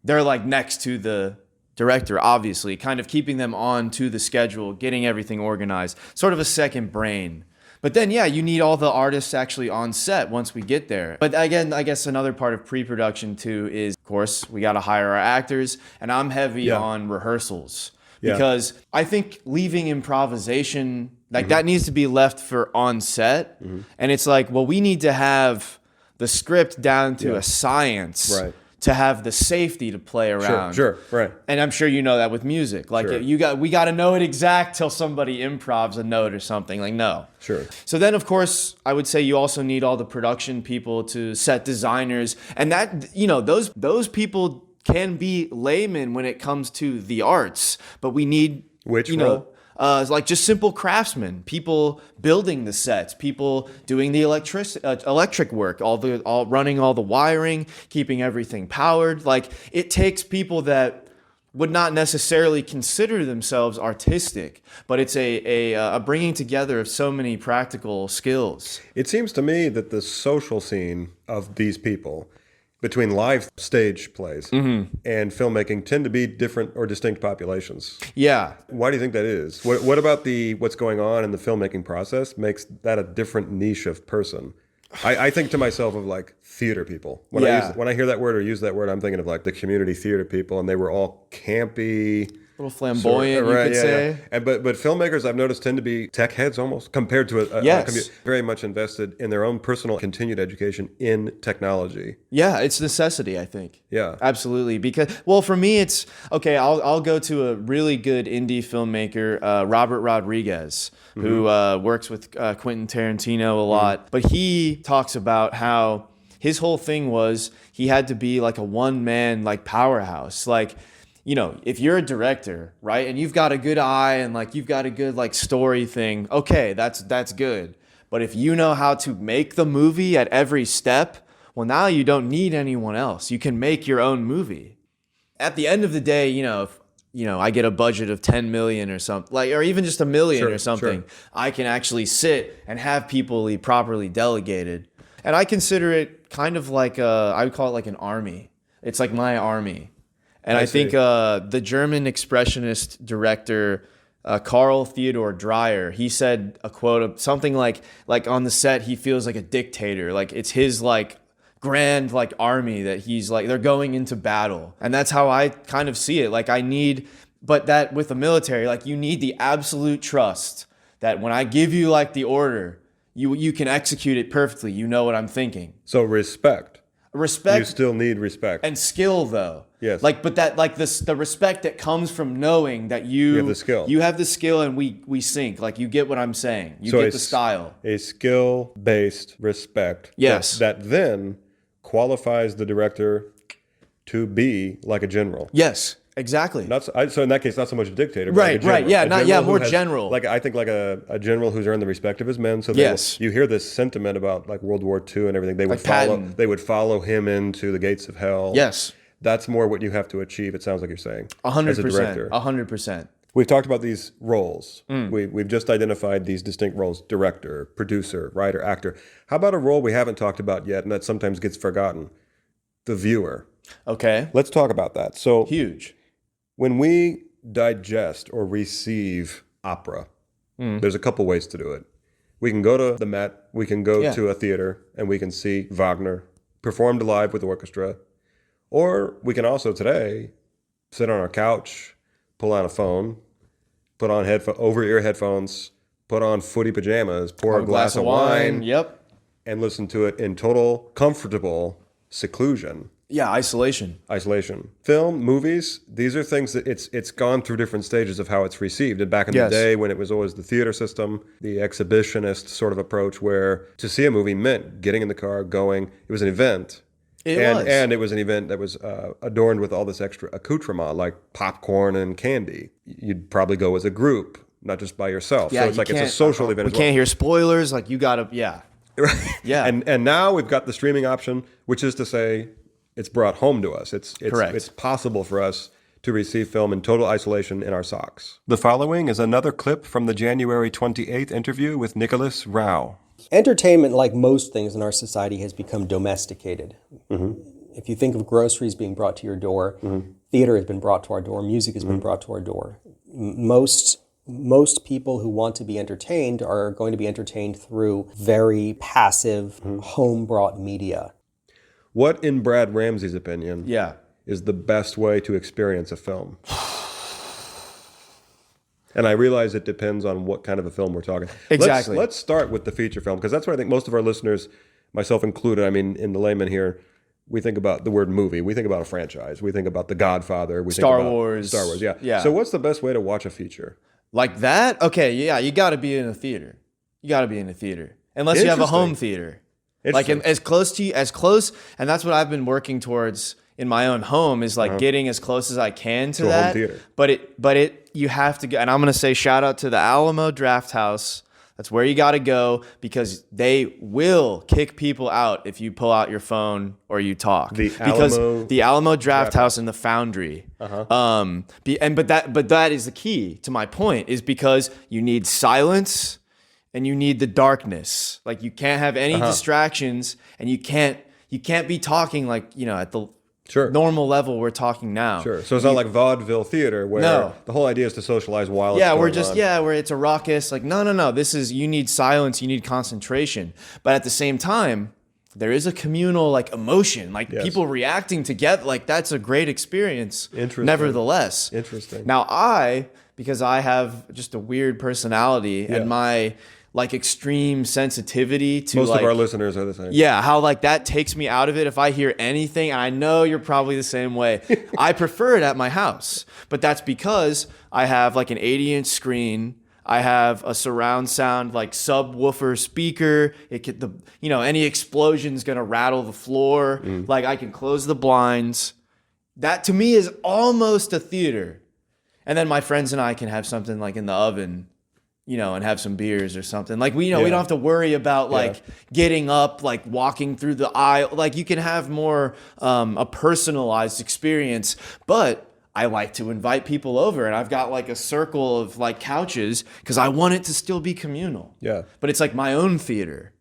Speaker 1: They're like next to the director, obviously, kind of keeping them on to the schedule, getting everything organized, sort of a second brain. But then, you need all the artists actually on set once we get there. But again, I guess another part of pre-production too is, of course, we got to hire our actors, and I'm heavy on rehearsals.
Speaker 2: Yeah.
Speaker 1: because I think leaving improvisation, like that needs to be left for on set. And it's like, well, we need to have the script down to a science
Speaker 2: Right.
Speaker 1: to have the safety to play around.
Speaker 2: Sure, right.
Speaker 1: And I'm sure you know that with music. Like
Speaker 2: Sure.
Speaker 1: we got to know it exact till somebody improvs a note or something. Like, no.
Speaker 2: Sure.
Speaker 1: So then, of course, I would say you also need all the production people, to set designers, and that, you know, those people can be laymen when it comes to the arts, but we need,
Speaker 2: Which
Speaker 1: you know, like just simple craftsmen, people building the sets, people doing the electric work, all running all the wiring, keeping everything powered. Like, it takes people that would not necessarily consider themselves artistic, but it's a bringing together of so many practical skills.
Speaker 2: It seems to me that the social scene of these people, between live stage plays and filmmaking, tend to be different or distinct populations.
Speaker 1: Yeah.
Speaker 2: Why do you think that is? What about what's going on in the filmmaking process makes that a different niche of person? I think to myself of like theater people. When I hear that word or use that word, I'm thinking of like the community theater people, and they were all campy,
Speaker 1: A little flamboyant, you could say.
Speaker 2: Yeah. And but filmmakers, I've noticed, tend to be tech heads almost, compared to very much invested in their own personal continued education in technology.
Speaker 1: Yeah, it's necessity, I think.
Speaker 2: Yeah.
Speaker 1: Absolutely. Because, well, for me, it's, okay, I'll go to a really good indie filmmaker, Robert Rodriguez, who works with Quentin Tarantino a lot. But he talks about how his whole thing was he had to be like a one-man like powerhouse. Like, you know, if you're a director, right, and you've got a good eye and like you've got a good like story thing, okay, that's good. But if you know how to make the movie at every step, well, now you don't need anyone else. You can make your own movie. At the end of the day, you know, if I get a budget of 10 million or something, like, or even just $1 million or something, I can actually sit and have people properly delegated. And I consider it kind of like I would call it like an army. It's like my army. And I think the German expressionist director Karl Theodor Dreyer, he said a quote of something like on the set he feels like a dictator, like it's his like grand like army that he's like, they're going into battle. And that's how I kind of see it. Like but that with the military, like you need the absolute trust that when I give you like the order, you can execute it perfectly. You know what I'm thinking.
Speaker 2: So respect.
Speaker 1: You
Speaker 2: still need respect.
Speaker 1: And skill, though.
Speaker 2: Yes.
Speaker 1: Like, but that, like this, the respect that comes from knowing that you
Speaker 2: have the skill.
Speaker 1: You have the skill, and we sync. Like, you get what I'm saying. You
Speaker 2: So
Speaker 1: get the style.
Speaker 2: A skill-based respect.
Speaker 1: Yes.
Speaker 2: That then qualifies the director to be like a general.
Speaker 1: Yes. Exactly.
Speaker 2: So in that case, not so much a dictator, but
Speaker 1: Right.
Speaker 2: like a general.
Speaker 1: Yeah.
Speaker 2: More
Speaker 1: general.
Speaker 2: Like I think like a general who's earned the respect of his men. So you hear this sentiment about like World War II and everything. They would follow him into the gates of hell.
Speaker 1: Yes.
Speaker 2: That's more what you have to achieve. It sounds like you're saying
Speaker 1: 100%.
Speaker 2: as a director.
Speaker 1: 100%.
Speaker 2: We've talked about these roles. We've just identified these distinct roles: director, producer, writer, actor. How about a role we haven't talked about yet, and that sometimes gets forgotten? The viewer.
Speaker 1: Okay.
Speaker 2: Let's talk about that. So
Speaker 1: Huge.
Speaker 2: when we digest or receive opera, there's a couple ways to do it. We can go to the Met, we can go to a theater, and we can see Wagner performed live with orchestra. Or we can also today sit on our couch, pull out a phone, put on over-ear headphones, put on footy pajamas, pour a glass of wine, and listen to it in total comfortable seclusion.
Speaker 1: Yeah, isolation.
Speaker 2: Film, movies, these are things that it's gone through different stages of how it's received. And back in the day when it was always the theater system, the exhibitionist sort of approach where to see a movie meant getting in the car, going. It was an event. And it was an event that was adorned with all this extra accoutrement like popcorn and candy. You'd probably go as a group, not just by yourself.
Speaker 1: Yeah,
Speaker 2: so it's like it's a social event as well.
Speaker 1: We can't hear spoilers. Like you gotta,
Speaker 2: Right.
Speaker 1: Yeah.
Speaker 2: And now we've got the streaming option, which is to say it's brought home to us.
Speaker 1: Correct.
Speaker 2: It's possible for us to receive film in total isolation in our socks. The following is another clip from the January 28th interview with Nicholas Rao.
Speaker 4: Entertainment, like most things in our society, has become domesticated. If you think of groceries being brought to your door, theater has been brought to our door, music has been brought to our door. Most people who want to be entertained are going to be entertained through very passive, home-brought media.
Speaker 2: What, in Brad Ramsey's opinion,
Speaker 1: Yeah.
Speaker 2: is the best way to experience a film? And I realize it depends on what kind of a film we're talking.
Speaker 1: Exactly.
Speaker 2: Let's start with the feature film, because that's what I think most of our listeners, myself included, I mean, in the layman here, we think about the word movie. We think about a franchise. We think about The Godfather. We think
Speaker 1: Star
Speaker 2: about
Speaker 1: Wars.
Speaker 2: Star Wars, yeah.
Speaker 1: Yeah.
Speaker 2: So what's the best way to watch a feature?
Speaker 1: Like that? Okay, yeah, you got to be in a theater. You got to be in a theater. Unless you have a home theater. Like as close, and that's what I've been working towards in my own home, is like getting as close as I can to that.
Speaker 2: Home theater.
Speaker 1: But you have to go, and I'm going to say shout out to the Alamo Draft House. That's where you got to go, because they will kick people out if you pull out your phone or you talk. The Alamo Draft House and the Foundry. But that is the key to my point, is because you need silence and you need the darkness. Like, you can't have any distractions, and you can't be talking like, at the normal level we're talking now.
Speaker 2: Sure. So it's not like vaudeville theater where the whole idea is to socialize while it's going on.
Speaker 1: Where it's a raucous, like, no. This is, you need silence, you need concentration. But at the same time, there is a communal, like, emotion, like people reacting together. Like, that's a great experience.
Speaker 2: Interesting.
Speaker 1: Nevertheless.
Speaker 2: Interesting.
Speaker 1: Now because I have just a weird personality and my like extreme sensitivity to
Speaker 2: most of our listeners are the same.
Speaker 1: Yeah, how like that takes me out of it if I hear anything, and I know you're probably the same way. I prefer it at my house, but that's because I have like an 80-inch screen. I have a surround sound like subwoofer speaker. It could any explosion's gonna rattle the floor. Like, I can close the blinds. That to me is almost a theater. And then my friends and I can have something like in the oven, and have some beers or something. Like, we don't have to worry about like getting up, like walking through the aisle. Like, you can have more a personalized experience. But I like to invite people over, and I've got like a circle of like couches because I want it to still be communal. Yeah. But it's like my own theater.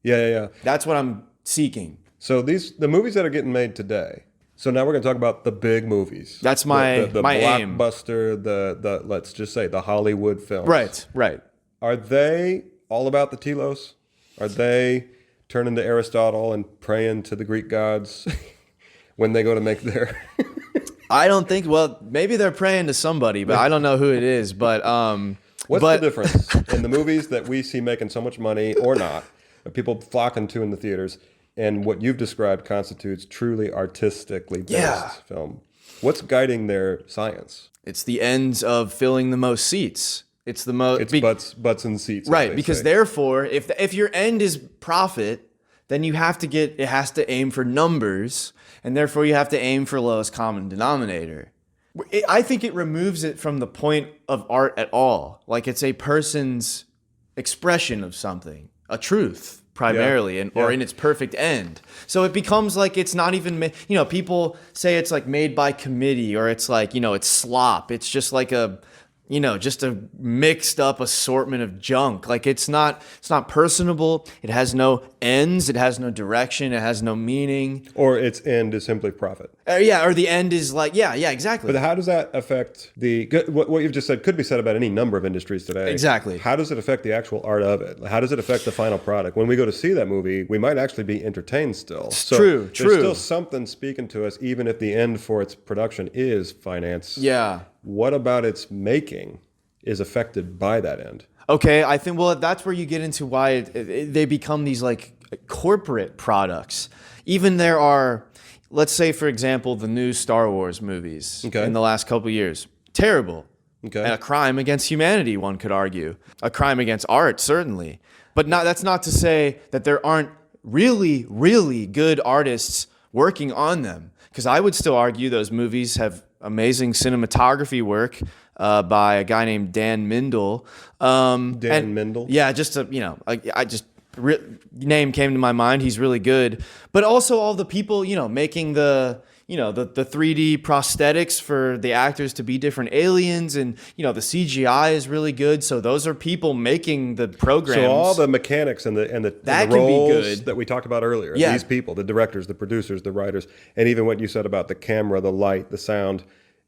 Speaker 1: Yeah. That's what I'm seeking.
Speaker 2: So the movies that are getting made today. So now we're going to talk about the big movies.
Speaker 1: That's my my aim.
Speaker 2: Blockbuster, the let's just say the Hollywood films.
Speaker 1: Right.
Speaker 2: Are they all about the telos? Are they turning to Aristotle and praying to the Greek gods when they go to make their?
Speaker 1: I don't think. Well, maybe they're praying to somebody, but I don't know who it is. But
Speaker 2: what's the difference in the movies that we see making so much money or not, that people flocking to in the theaters, and what you've described constitutes truly artistically based film? What's guiding their science?
Speaker 1: It's the ends of filling the most seats. It's the most.
Speaker 2: It's butts and seats,
Speaker 1: right? Because therefore, if your end is profit, then it has to aim for numbers, and therefore you have to aim for lowest common denominator. I think it removes it from the point of art at all. Like, it's a person's expression of something, a truth. Primarily, or in its perfect end. So it becomes like it's not even, people say it's like made by committee, or it's like, it's slop. It's just like just a mixed up assortment of junk. Like, it's not personable. It has no ends. It has no direction. It has no meaning.
Speaker 2: Or its end is simply profit.
Speaker 1: Or the end is like, exactly.
Speaker 2: But how does that affect what you've just said could be said about any number of industries today.
Speaker 1: Exactly.
Speaker 2: How does it affect the actual art of it? How does it affect the final product? When we go to see that movie, we might actually be entertained still.
Speaker 1: True.
Speaker 2: There's still something speaking to us, even if the end for its production is finance.
Speaker 1: Yeah.
Speaker 2: What about its making is affected by that end?
Speaker 1: Okay, I think, that's where you get into why they become these like corporate products. Even there are, let's say, for example, the new Star Wars movies in the last couple of years. Terrible. Okay. And a crime against humanity, one could argue. A crime against art, certainly. But that's not to say that there aren't really, really good artists working on them. Because I would still argue those movies have amazing cinematography work by a guy named Dan Mindel.
Speaker 2: Mindel?
Speaker 1: Yeah, name came to my mind. He's really good. But also all the people, making the 3D prosthetics for the actors to be different aliens, and the CGI is really good. So those are people making the programs.
Speaker 2: So all the mechanics and the roles that we talked about earlier. Yeah. These people, the directors, the producers, the writers, and even what you said about the camera, the light, the sound,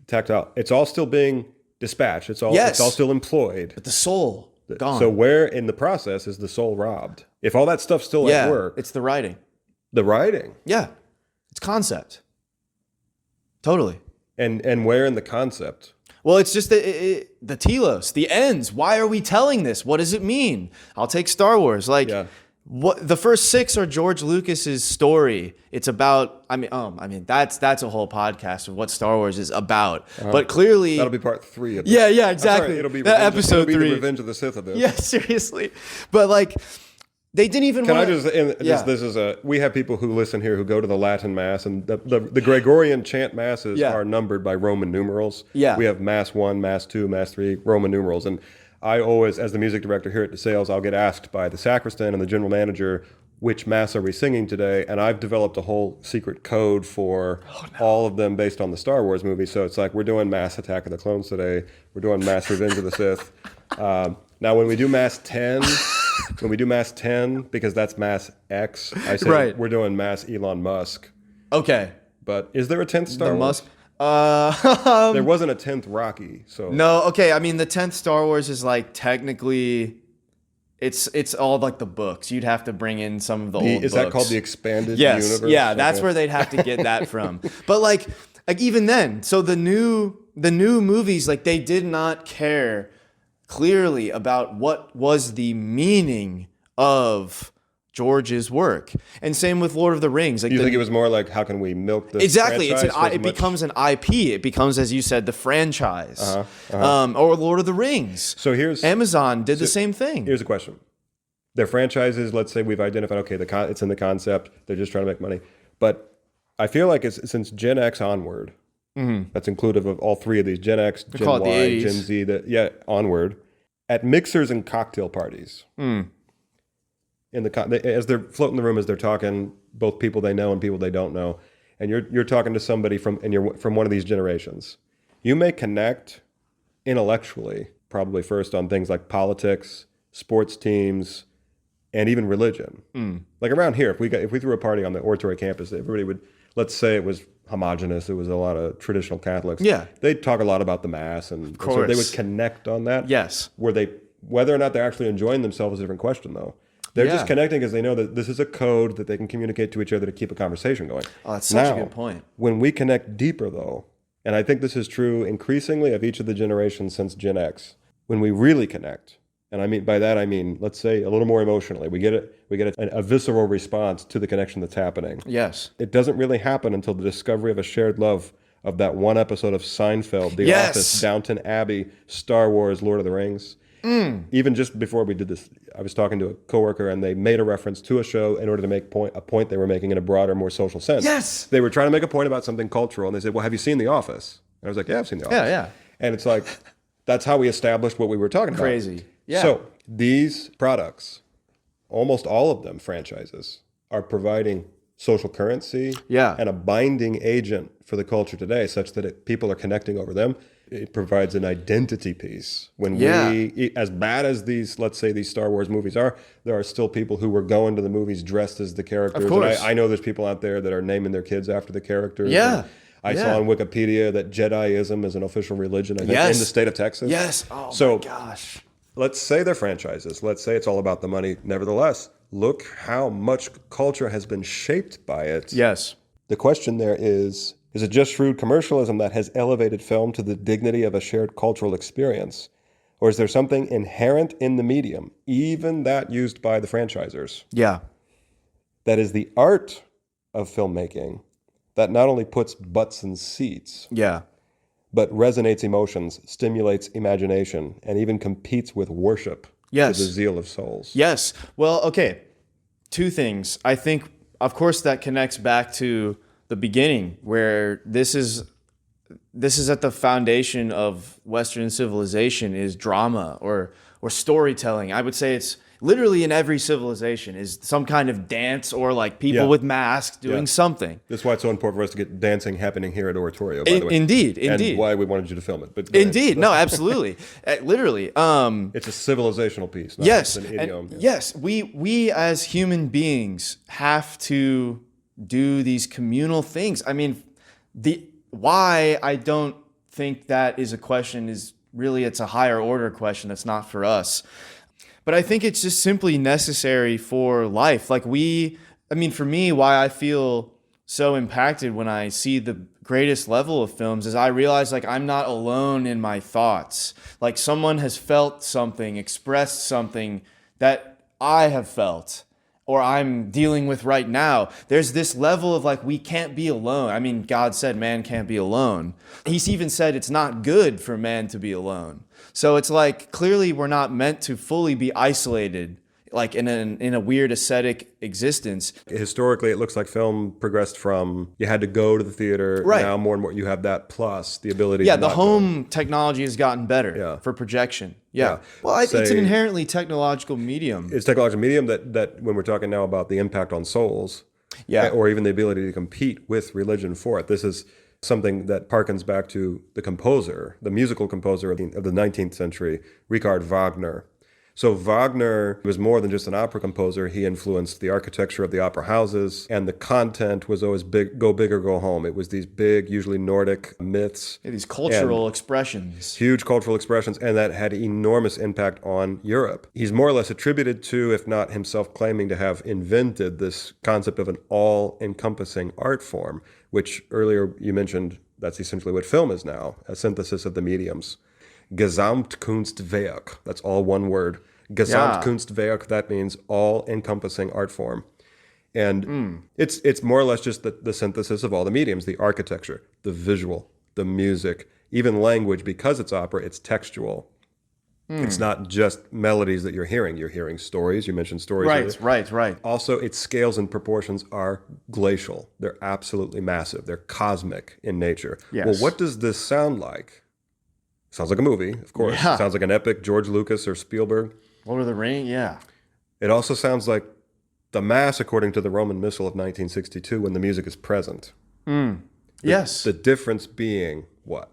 Speaker 2: tactile. It's all still being dispatched. It's all still employed.
Speaker 1: But the soul gone.
Speaker 2: So where in the process is the soul robbed? If all that stuff's still at work,
Speaker 1: it's the writing.
Speaker 2: The writing.
Speaker 1: Yeah, it's concept. Totally.
Speaker 2: And where in the concept?
Speaker 1: Well, it's just the telos, the ends. Why are we telling this? What does it mean? I'll take Star Wars. Like, what the first 6 are George Lucas's story. It's about. I mean, that's a whole podcast of what Star Wars is about. But clearly,
Speaker 2: that'll be part 3 of this.
Speaker 1: Yeah, exactly.
Speaker 2: Sorry, it'll be
Speaker 1: episode 3.
Speaker 2: The Revenge of the Sith of this.
Speaker 1: Yeah, seriously. But like, they didn't even.
Speaker 2: We have people who listen here who go to the Latin Mass, and the Gregorian chant masses are numbered by Roman numerals.
Speaker 1: Yeah.
Speaker 2: We have Mass 1, Mass 2, Mass 3, Roman numerals, and I always, as the music director here at DeSales, I'll get asked by the sacristan and the general manager, which Mass are we singing today? And I've developed a whole secret code for all of them based on the Star Wars movie. So it's like, we're doing Mass Attack of the Clones today. We're doing Mass Revenge of the Sith. Now, when we do Mass 10, because that's Mass X, I say we're doing Mass Elon Musk.
Speaker 1: Okay.
Speaker 2: But is there a 10th Star Wars?
Speaker 1: Musk?
Speaker 2: There wasn't a 10th Rocky, so
Speaker 1: no. Okay, I mean the 10th Star Wars is like technically, it's all like the books. You'd have to bring in some of the old books.
Speaker 2: Is that called the expanded universe?
Speaker 1: Yeah, that's where they'd have to get that from. But like even then, so the new movies, like they did not care clearly about what was the meaning of George's work, and same with Lord of the Rings. Like,
Speaker 2: you think it was more like, how can we milk this?
Speaker 1: Exactly, it becomes an IP. It becomes, as you said, the franchise, or Lord of the Rings.
Speaker 2: So
Speaker 1: Amazon did the same thing.
Speaker 2: Here's a question: their franchises. Let's say we've identified, okay, it's in the concept. They're just trying to make money, but I feel like it's since Gen X onward. That's inclusive of all 3 of these: Gen X, Gen Y, Gen Z. Onward, at mixers and cocktail parties. As they're floating the room, as they're talking, both people they know and people they don't know, and you're talking to somebody from one of these generations, you may connect intellectually, probably first on things like politics, sports teams, and even religion. Like around here, if we threw a party on the oratory campus, everybody would, let's say it was homogenous, it was a lot of traditional Catholics. Yeah, they'd talk a lot about the Mass, and so they would connect on that.
Speaker 1: Yes,
Speaker 2: whether or not they're actually enjoying themselves is a different question, though. They're just connecting because they know that this is a code that they can communicate to each other to keep a conversation going.
Speaker 1: Oh, that's such a good point.
Speaker 2: When we connect deeper, though, and I think this is true increasingly of each of the generations since Gen X, when we really connect, and by that I mean, let's say a little more emotionally, we get a visceral response to the connection that's happening.
Speaker 1: Yes.
Speaker 2: It doesn't really happen until the discovery of a shared love of that one episode of Seinfeld, The Office, Downton Abbey, Star Wars, Lord of the Rings. Even just before we did this, I was talking to a coworker, and they made a reference to a show in order to make a point they were making in a broader, more social sense.
Speaker 1: Yes!
Speaker 2: They were trying to make a point about something cultural, and they said, well, have you seen The Office? And I was like, yeah, I've seen The Office.
Speaker 1: Yeah.
Speaker 2: And it's like, that's how we established what we were talking about.
Speaker 1: Crazy. Yeah.
Speaker 2: So these products, almost all of them, franchises, are providing social currency and a binding agent for the culture today, such that people are connecting over them. It provides an identity piece. When we, as bad as these, let's say these Star Wars movies are, there are still people who were going to the movies dressed as the characters. Of course. And I know there's people out there that are naming their kids after the characters.
Speaker 1: Yeah.
Speaker 2: I saw on Wikipedia that Jediism is an official religion, I think, in the state of Texas.
Speaker 1: Yes. Oh, my gosh.
Speaker 2: Let's say they're franchises. Let's say it's all about the money. Nevertheless, look how much culture has been shaped by it.
Speaker 1: Yes.
Speaker 2: The question there is it just shrewd commercialism that has elevated film to the dignity of a shared cultural experience? Or is there something inherent in the medium, even that used by the franchisers?
Speaker 1: Yeah.
Speaker 2: That is the art of filmmaking that not only puts butts in seats, but resonates emotions, stimulates imagination, and even competes with worship to the zeal of souls.
Speaker 1: Yes. Well, okay. 2 things. I think, of course, that connects back to the beginning, where this is at the foundation of Western civilization, is drama or storytelling. I would say it's literally in every civilization is some kind of dance or like people with masks doing something.
Speaker 2: That's why it's so important for us to get dancing happening here at Oratorio, by the way.
Speaker 1: Indeed.
Speaker 2: And why we wanted you to film it. But
Speaker 1: indeed. No, absolutely. Literally.
Speaker 2: It's a civilizational piece, not just an idiom.
Speaker 1: Yes. We as human beings have to do these communal things. I mean, why I don't think that is a question is really, it's a higher order question that's not for us. But I think it's just simply necessary for life. Like for me, why I feel so impacted when I see the greatest level of films is I realize like I'm not alone in my thoughts. Like someone has felt something, expressed something that I have felt or I'm dealing with right now. There's this level of like, we can't be alone. I mean, God said man can't be alone. He's even said it's not good for man to be alone. So it's like, clearly we're not meant to fully be isolated, like in a weird ascetic existence.
Speaker 2: Historically, it looks like film progressed from you had to go to the theater.
Speaker 1: Right.
Speaker 2: Now more and more you have that plus the ability
Speaker 1: Yeah,
Speaker 2: to
Speaker 1: the
Speaker 2: not
Speaker 1: home technology has gotten better
Speaker 2: Yeah.
Speaker 1: for projection. Yeah.
Speaker 2: Yeah.
Speaker 1: Well, it's an
Speaker 2: Say-
Speaker 1: inherently technological medium.
Speaker 2: It's technological medium that when we're talking now about the impact on souls,
Speaker 1: Yeah.
Speaker 2: or even the ability to compete with religion for it. This is something that harkens back to the composer, the musical composer of the 19th century, Richard Wagner. So Wagner was more than just an opera composer. He influenced the architecture of the opera houses, and the content was always big, go big or go home. It was these big, usually Nordic myths.
Speaker 1: These cultural expressions.
Speaker 2: Huge cultural expressions, and that had enormous impact on Europe. He's more or less attributed to, if not himself claiming to have invented this concept of an all-encompassing art form, which earlier you mentioned, that's essentially what film is now, a synthesis of the mediums. Gesamtkunstwerk, that's all one word. Gesamtkunstwerk, that means all-encompassing art form. And it's more or less just the synthesis of all the mediums, the architecture, the visual, the music, even language. Because it's opera, it's textual. It's not just melodies that you're hearing. You're hearing stories. You mentioned stories.
Speaker 1: Right.
Speaker 2: Also, its scales and proportions are glacial. They're absolutely massive. They're cosmic in nature.
Speaker 1: Yes.
Speaker 2: Well, what does this sound like? Sounds like a movie, of course.
Speaker 1: Yeah.
Speaker 2: Sounds like an epic, George Lucas or Spielberg.
Speaker 1: Lord of the Rings, yeah.
Speaker 2: It also sounds like the Mass according to the Roman Missal of 1962 when the music is present.
Speaker 1: Yes.
Speaker 2: The difference being what?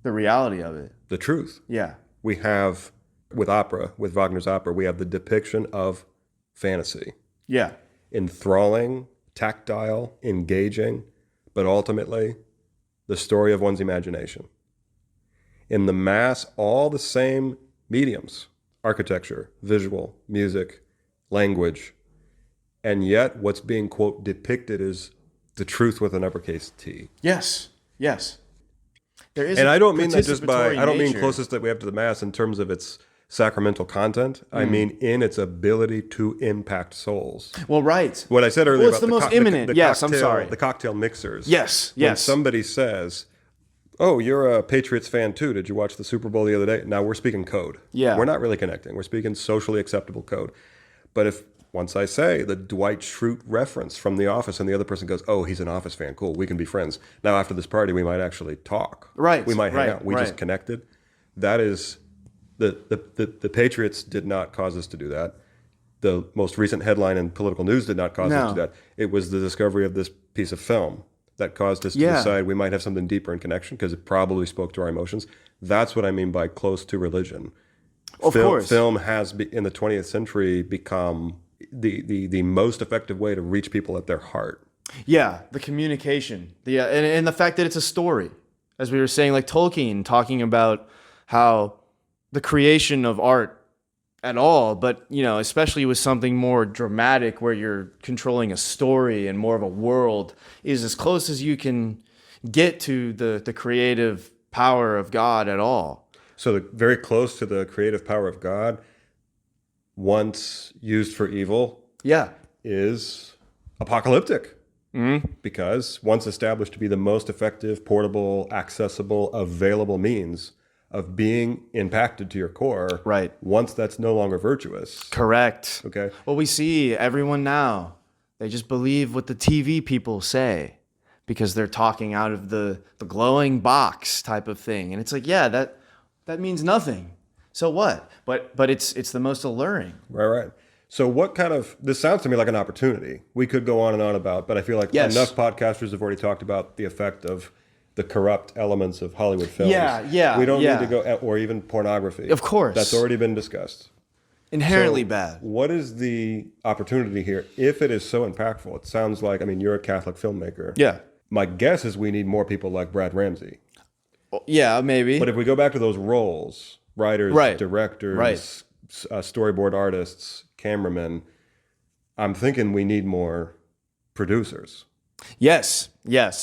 Speaker 1: The reality of it.
Speaker 2: The truth.
Speaker 1: Yeah.
Speaker 2: We have, with opera, with Wagner's opera, we have the depiction of fantasy.
Speaker 1: Yeah.
Speaker 2: Enthralling, tactile, engaging, but ultimately the story of one's imagination. In the Mass, all the same mediums, architecture, visual, music, language, and yet what's being, quote, depicted is the truth with an uppercase T.
Speaker 1: Yes. There is
Speaker 2: And
Speaker 1: a
Speaker 2: I don't mean that just by,
Speaker 1: participatory
Speaker 2: I don't mean
Speaker 1: nature.
Speaker 2: closest that we have to the Mass in terms of its sacramental content. I mean in its ability to impact souls.
Speaker 1: Well, right.
Speaker 2: What I said earlier
Speaker 1: Well, it's
Speaker 2: about
Speaker 1: the most imminent. Yes, I'm sorry.
Speaker 2: The cocktail mixers.
Speaker 1: Yes.
Speaker 2: When somebody says, oh, you're a Patriots fan too. Did you watch the Super Bowl the other day? Now we're speaking code.
Speaker 1: Yeah.
Speaker 2: We're not really connecting. We're speaking socially acceptable code. But if once I say the Dwight Schrute reference from The Office and the other person goes, oh, he's an Office fan. Cool. We can be friends. Now after this party, we might actually talk.
Speaker 1: Right.
Speaker 2: We might hang
Speaker 1: Right.
Speaker 2: out. We
Speaker 1: Right.
Speaker 2: just connected. That is, the Patriots did not cause us to do that. The most recent headline in political news did not cause us to do that. It was the discovery of this piece of film that caused us to decide we might have something deeper in connection because it probably spoke to our emotions. That's what I mean by close to religion.
Speaker 1: Of course.
Speaker 2: Film has, in the 20th century, become the most effective way to reach people at their heart.
Speaker 1: Yeah, the communication. And the fact that it's a story. As we were saying, like Tolkien talking about how the creation of art at all, but especially with something more dramatic where you're controlling a story and more of a world, is as close as you can get to the creative power of God at all.
Speaker 2: So very close to the creative power of God, once used for evil, is apocalyptic. Because once established to be the most effective, portable, accessible, available means of being impacted to your core,
Speaker 1: Right.
Speaker 2: once that's no longer virtuous.
Speaker 1: Correct.
Speaker 2: Okay.
Speaker 1: Well, we see everyone now, they just believe what the TV people say because they're talking out of the glowing box type of thing. And it's like, yeah, that means nothing. So what? But it's the most alluring.
Speaker 2: Right. So what kind of, this sounds to me like an opportunity. We could go on and on about, but I feel like enough podcasters have already talked about the effect of the corrupt elements of Hollywood films.
Speaker 1: Yeah.
Speaker 2: We don't need to go, or even pornography.
Speaker 1: Of course.
Speaker 2: That's already been discussed.
Speaker 1: Inherently
Speaker 2: So
Speaker 1: bad.
Speaker 2: What is the opportunity here if it is so impactful? It sounds like, you're a Catholic filmmaker.
Speaker 1: Yeah.
Speaker 2: My guess is we need more people like Brad Ramsey.
Speaker 1: Yeah, maybe.
Speaker 2: But if we go back to those roles, writers,
Speaker 1: Right.
Speaker 2: directors,
Speaker 1: Right.
Speaker 2: Storyboard artists, cameramen, I'm thinking we need more producers.
Speaker 1: Yes.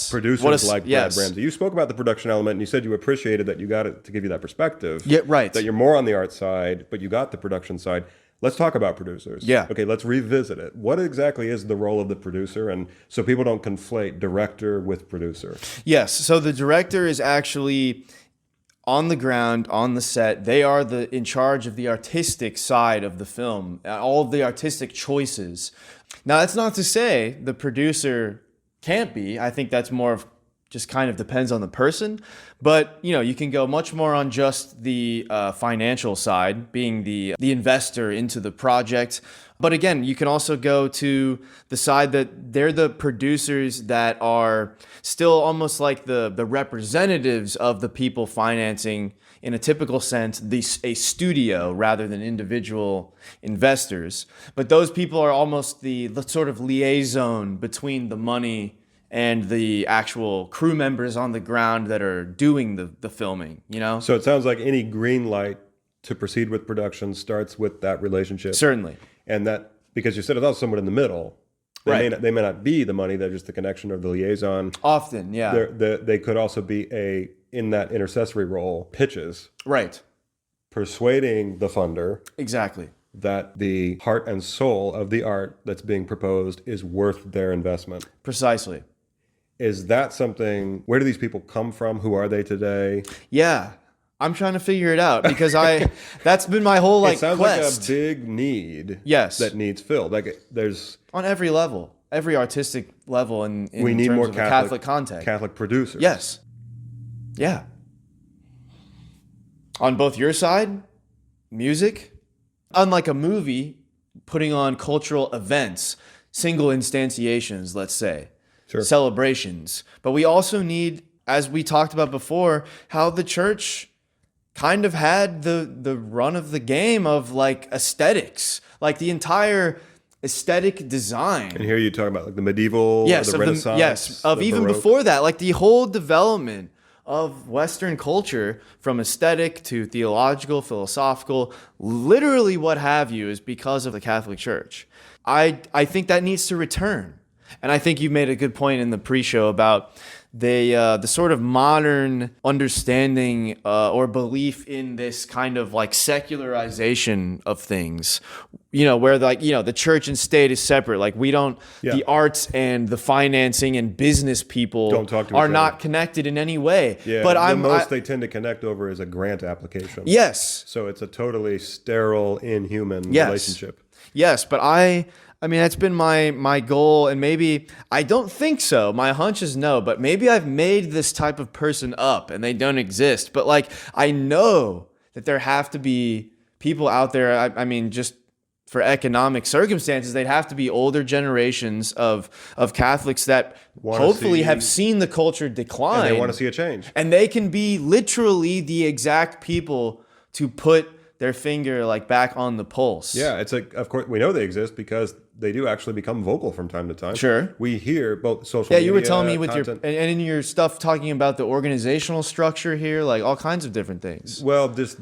Speaker 2: Producers like Brad Ramsey. You spoke about the production element, and you said you appreciated that you got it to give you that perspective.
Speaker 1: Yeah, right.
Speaker 2: That you're more on the art side, but you got the production side. Let's talk about producers.
Speaker 1: Yeah.
Speaker 2: Okay, let's revisit it. What exactly is the role of the producer? And so people don't conflate director with producer.
Speaker 1: Yes. So the director is actually on the ground, on the set. They are in charge of the artistic side of the film, all of the artistic choices. Now, that's not to say the producer can't be. I think that's more of just kind of depends on the person. But, you can go much more on just the financial side, being the investor into the project. But again, you can also go to the side that they're the producers that are still almost like the representatives of the people financing, in a typical sense, a studio rather than individual investors. But those people are almost the sort of liaison between the money and the actual crew members on the ground that are doing the filming,
Speaker 2: So it sounds like any green light to proceed with production starts with that relationship.
Speaker 1: Certainly.
Speaker 2: And that, because you said it's also someone in the middle. They may not be the money, they're just the connection or the liaison.
Speaker 1: Often, yeah.
Speaker 2: They could also be in that intercessory role, pitches.
Speaker 1: Right.
Speaker 2: Persuading the funder.
Speaker 1: Exactly.
Speaker 2: That the heart and soul of the art that's being proposed is worth their investment.
Speaker 1: Precisely.
Speaker 2: Is that something, where do these people come from? Who are they today?
Speaker 1: Yeah, I'm trying to figure it out because that's been my whole
Speaker 2: it sounds
Speaker 1: quest.
Speaker 2: Like a big need.
Speaker 1: Yes.
Speaker 2: That needs filled. Like there's
Speaker 1: on every level, every artistic level in
Speaker 2: we need
Speaker 1: terms
Speaker 2: more
Speaker 1: of Catholic context.
Speaker 2: Catholic producers.
Speaker 1: Yes. Yeah. On both your side, music, unlike a movie, putting on cultural events, single instantiations, let's say.
Speaker 2: Sure.
Speaker 1: Celebrations. But we also need, as we talked about before, how the church kind of had the run of the game of aesthetics, like the entire aesthetic design.
Speaker 2: And here you talk about the medieval, the Renaissance.
Speaker 1: Of even
Speaker 2: Baroque.
Speaker 1: before that, the whole development of Western culture, from aesthetic to theological, philosophical, literally what have you, is because of the Catholic Church. I think that needs to return. And I think you made a good point in the pre-show about the sort of modern understanding or belief in this kind of secularization of things, where the church and state is separate. We don't, the arts and the financing and business people
Speaker 2: don't talk to
Speaker 1: are not connected in any way.
Speaker 2: Yeah, but they tend to connect over is a grant application.
Speaker 1: Yes.
Speaker 2: So it's a totally sterile, inhuman relationship.
Speaker 1: Yes, but I mean, that's been my goal, and maybe, I don't think so. My hunch is no, but maybe I've made this type of person up and they don't exist. But I know that there have to be people out there, I mean, just for economic circumstances, they'd have to be older generations of Catholics that hopefully have seen the culture decline.
Speaker 2: And they want to see a change.
Speaker 1: And they can be literally the exact people to put their finger back on the pulse.
Speaker 2: Yeah, it's of course, we know they exist because they do actually become vocal from time to time.
Speaker 1: Sure.
Speaker 2: We hear both social media.
Speaker 1: Yeah, you were telling me with
Speaker 2: content.
Speaker 1: and in your stuff talking about the organizational structure here, all kinds of different things.
Speaker 2: Well, there's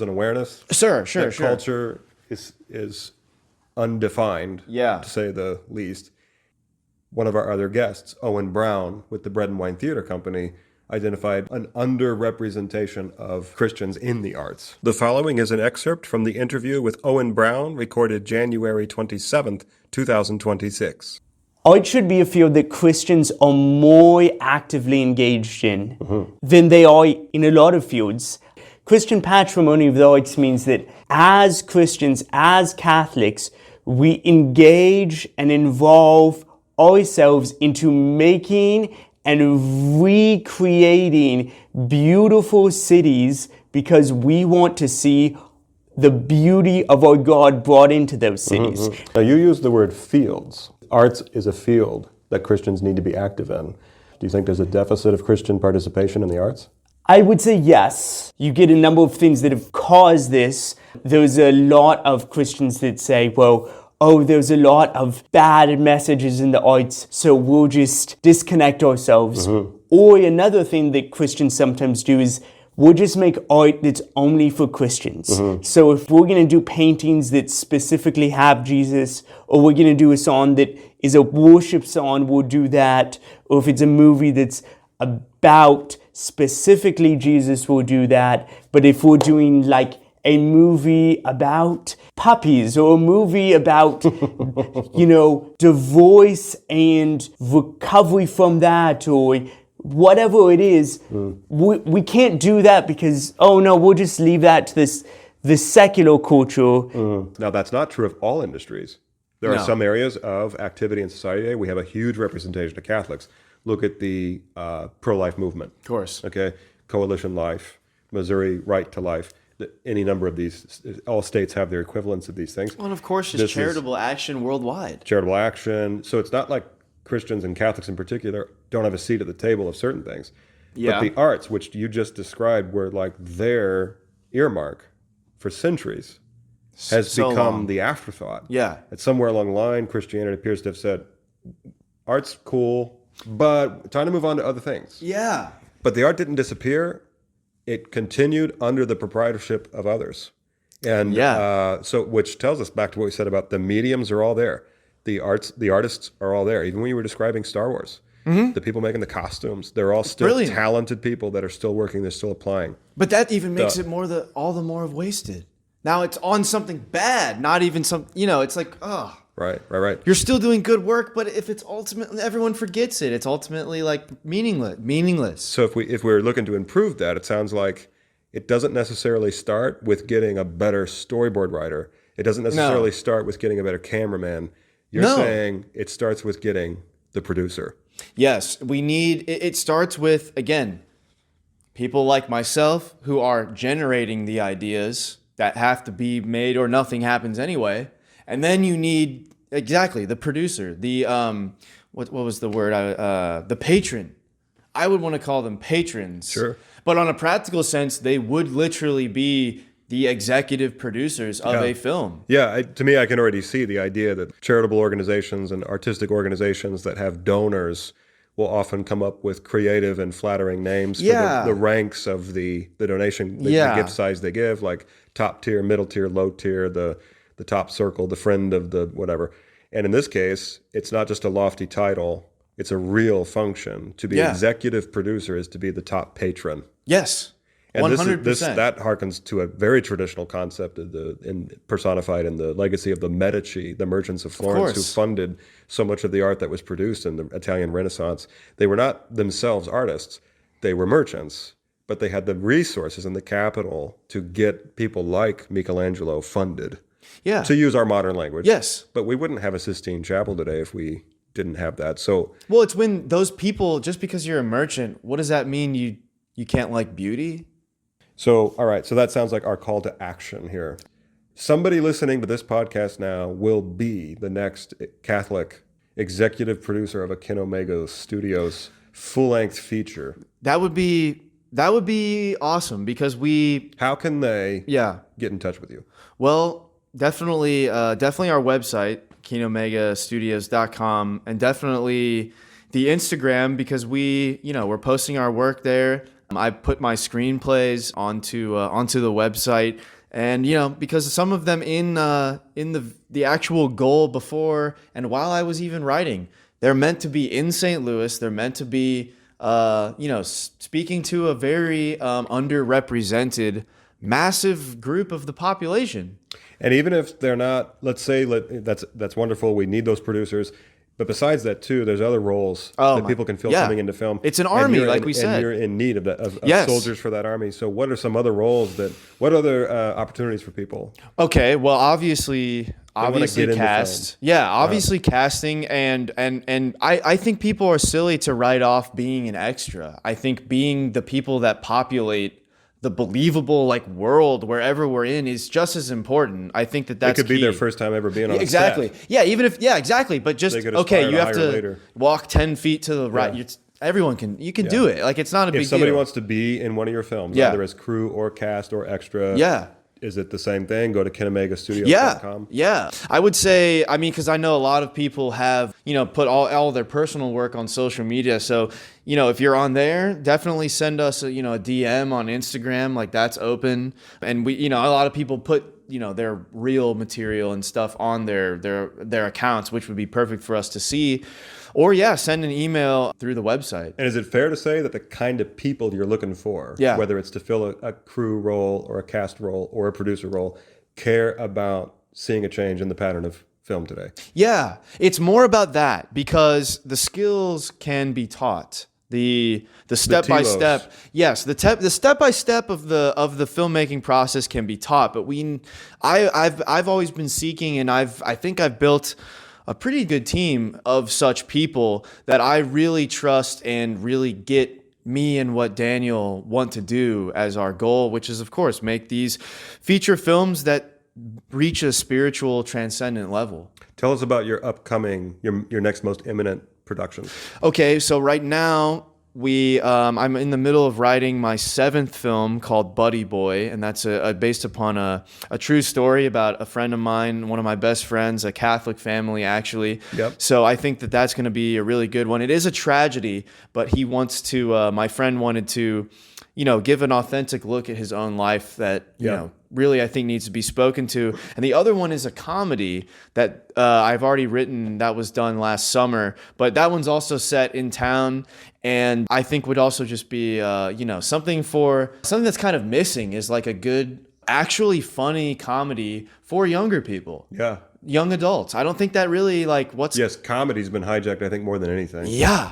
Speaker 2: an awareness.
Speaker 1: Sure.
Speaker 2: Culture is undefined, to say the least. One of our other guests, Owen Brown, with the Bread and Wine Theater Company, identified an underrepresentation of Christians in the arts. The following is an excerpt from the interview with Owen Brown, recorded January 27th, 2026.
Speaker 5: Art should be a field that Christians are more actively engaged in than they are in a lot of fields. Christian patrimony of the arts means that as Christians, as Catholics, we engage and involve ourselves into making and recreating beautiful cities because we want to see the beauty of our God brought into those cities.
Speaker 2: Now, you use the word fields. Arts is a field that Christians need to be active in. Do you think there's a deficit of Christian participation in the arts?
Speaker 5: I would say yes. You get a number of things that have caused this. There's a lot of Christians that say, there's a lot of bad messages in the arts, so we'll just disconnect ourselves. Or another thing that Christians sometimes do is we'll just make art that's only for Christians. So if we're going to do paintings that specifically have Jesus, or we're going to do a song that is a worship song, we'll do that. Or if it's a movie that's about specifically Jesus, we'll do that. But if we're doing like a movie about puppies or a movie about, divorce and recovery from that, or whatever it is, we can't do that because, we'll just leave that to the secular culture.
Speaker 2: Now, that's not true of all industries. There are some areas of activity in society today. We have a huge representation of Catholics. Look at the pro-life movement.
Speaker 1: Of course.
Speaker 2: Okay, Coalition Life, Missouri Right to Life. Any number of these, all states have their equivalents of these things.
Speaker 1: Well, and of course, just charitable action worldwide.
Speaker 2: Charitable action. So it's not like Christians and Catholics in particular don't have a seat at the table of certain things.
Speaker 1: Yeah.
Speaker 2: But the arts, which you just described, were like their earmark for centuries, has become the afterthought.
Speaker 1: Yeah.
Speaker 2: And somewhere along the line, Christianity appears to have said, art's cool, but time to move on to other things.
Speaker 1: Yeah.
Speaker 2: But the art didn't disappear. It continued under the proprietorship of others. And so which tells us back to what we said about the mediums are all there. The artists are all there. Even when you were describing Star Wars, the people making the costumes, they're all still talented people that are still working, they're still applying.
Speaker 1: But that even makes it all the more wasted. Now it's on something bad, not even it's like,
Speaker 2: Right.
Speaker 1: You're still doing good work, but if it's ultimately, everyone forgets it. It's ultimately like meaningless.
Speaker 2: So if we're looking to improve that, it sounds like it doesn't necessarily start with getting a better storyboard writer. It doesn't necessarily start with getting a better cameraman. You're saying it starts with getting the producer.
Speaker 1: Yes, it starts with, again, people like myself who are generating the ideas that have to be made or nothing happens anyway. And then you need the producer, the what was the word? The patron. I would want to call them patrons.
Speaker 2: Sure.
Speaker 1: But on a practical sense, they would literally be the executive producers of a film.
Speaker 2: Yeah, to me, I can already see the idea that charitable organizations and artistic organizations that have donors will often come up with creative and flattering names for the ranks of the donation, the gift size they give, like top tier, middle tier, low tier, the top circle, the friend of the whatever. And in this case, it's not just a lofty title, it's a real function. To be executive producer is to be the top patron.
Speaker 1: Yes, 100%.
Speaker 2: That harkens to a very traditional concept personified in the legacy of the Medici, the merchants of Florence, who funded so much of the art that was produced in the Italian Renaissance. They were not themselves artists, they were merchants, but they had the resources and the capital to get people like Michelangelo funded.
Speaker 1: Yeah.
Speaker 2: To use our modern language.
Speaker 1: Yes.
Speaker 2: But we wouldn't have a Sistine Chapel today if we didn't have that. So
Speaker 1: well, it's when those people, just because you're a merchant, what does that mean? You can't like beauty?
Speaker 2: So, all right. So that sounds like our call to action here. Somebody listening to this podcast now will be the next Catholic executive producer of a Kinomega Studios full-length feature. That would
Speaker 1: be awesome because
Speaker 2: How can they get in touch with you?
Speaker 1: Well, definitely our website, KinomegaStudios.com, and definitely the Instagram because we're posting our work there. I put my screenplays onto the website, and because some of them in the actual goal before and while I was even writing, they're meant to be in St. Louis. They're meant to be speaking to a very underrepresented, massive group of the population.
Speaker 2: And even if they're not, let's say that's wonderful. We need those producers. But besides that, too, there's other roles that people can fill coming into film.
Speaker 1: It's an army, like we said.
Speaker 2: And you're in need of soldiers for that army. So what are some other roles what other opportunities for people?
Speaker 1: Okay, well, obviously cast. Yeah, obviously casting. And I think people are silly to write off being an extra. I think being the people that populate the believable world wherever we're in is just as important. I think that's
Speaker 2: it could
Speaker 1: key.
Speaker 2: be their first time ever being on
Speaker 1: exactly.
Speaker 2: a set.
Speaker 1: Yeah, exactly. But just you have to walk 10 feet to the right.
Speaker 2: Yeah.
Speaker 1: Everyone can do it. It's not a big deal.
Speaker 2: If somebody wants to be in one of your films, either as crew or cast or extra, is it the same thing? Go to KenomegaStudios.com?
Speaker 1: Yeah. I would say, I mean, because I know a lot of people have, put all their personal work on social media. So, if you're on there, definitely send us a DM on Instagram. Like, that's open. And we, a lot of people put, their real material and stuff on their accounts, which would be perfect for us to see. Or send an email through the website.
Speaker 2: And is it fair to say that the kind of people you're looking for, whether it's to fill a crew role or a cast role or a producer role, care about seeing a change in the pattern of film today? Yeah, it's more about that, because the skills can be taught. The step by step, the step by step of the filmmaking process can be taught. But I've always been seeking, and I think I've built a pretty good team of such people that I really trust and really get me and what Daniel want to do as our goal, which is, of course, make these feature films that reach a spiritual, transcendent level. Tell us about your upcoming, your next most imminent production. Okay, so right now, I'm in the middle of writing my 7th film called Buddy Boy, and that's based upon a true story about a friend of mine, one of my best friends, a Catholic family, actually. Yep. So I think that that's going to be a really good one. It is a tragedy, but he wants to, my friend wanted to, give an authentic look at his own life that, really I think needs to be spoken to. And the other one is a comedy that I've already written that was done last summer, but that one's also set in town. And I think would also just be, something that's kind of missing is like a good, actually funny comedy for younger people. Yeah. Young adults. I don't think that really Yes, comedy's been hijacked, I think, more than anything. Yeah.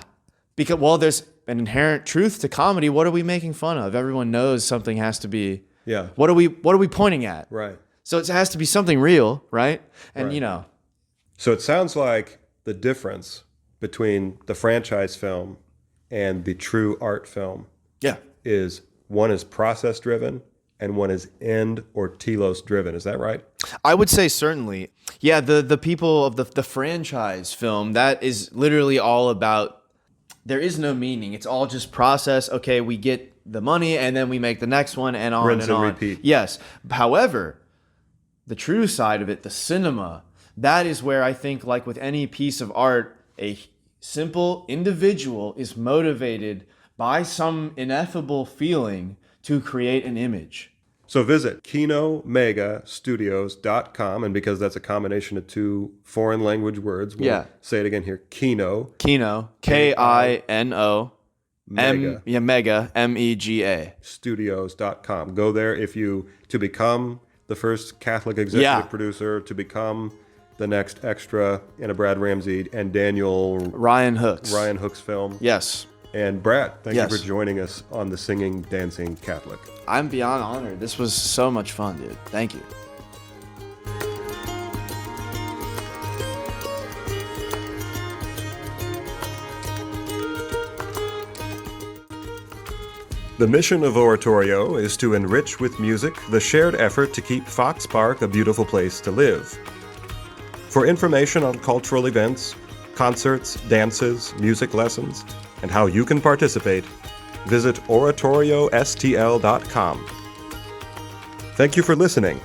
Speaker 2: Because, there's an inherent truth to comedy. What are we making fun of? Everyone knows something has to be. Yeah. What are we pointing at? Right. So it has to be something real, right? And, right. So it sounds like the difference between the franchise film and the true art film is one is process driven and one is end or telos driven. Is that right? I would say certainly. Yeah, the people of the franchise film, that is literally all about, there is no meaning. It's all just process. Okay, we get the money and then we make the next one and on Rinse and on. Repeat. Yes. However, the true side of it, the cinema, that is where I think, like with any piece of art, a simple individual is motivated by some ineffable feeling to create an image. So visit KenomegaStudios.com, and because that's a combination of 2 foreign language words, we'll say it again here. Kino, Kino, Mega, M-E-G-A. Studios.com. Go there to become the first Catholic executive producer, to become the next extra in a Brad Ramsey and Ryan Hook's film. Yes. And Brad, thank you for joining us on The Singing, Dancing Catholic. I'm beyond honored. This was so much fun, dude. Thank you. The mission of Oratorio is to enrich with music the shared effort to keep Fox Park a beautiful place to live. For information on cultural events, concerts, dances, music lessons, and how you can participate, visit oratoriostl.com. Thank you for listening.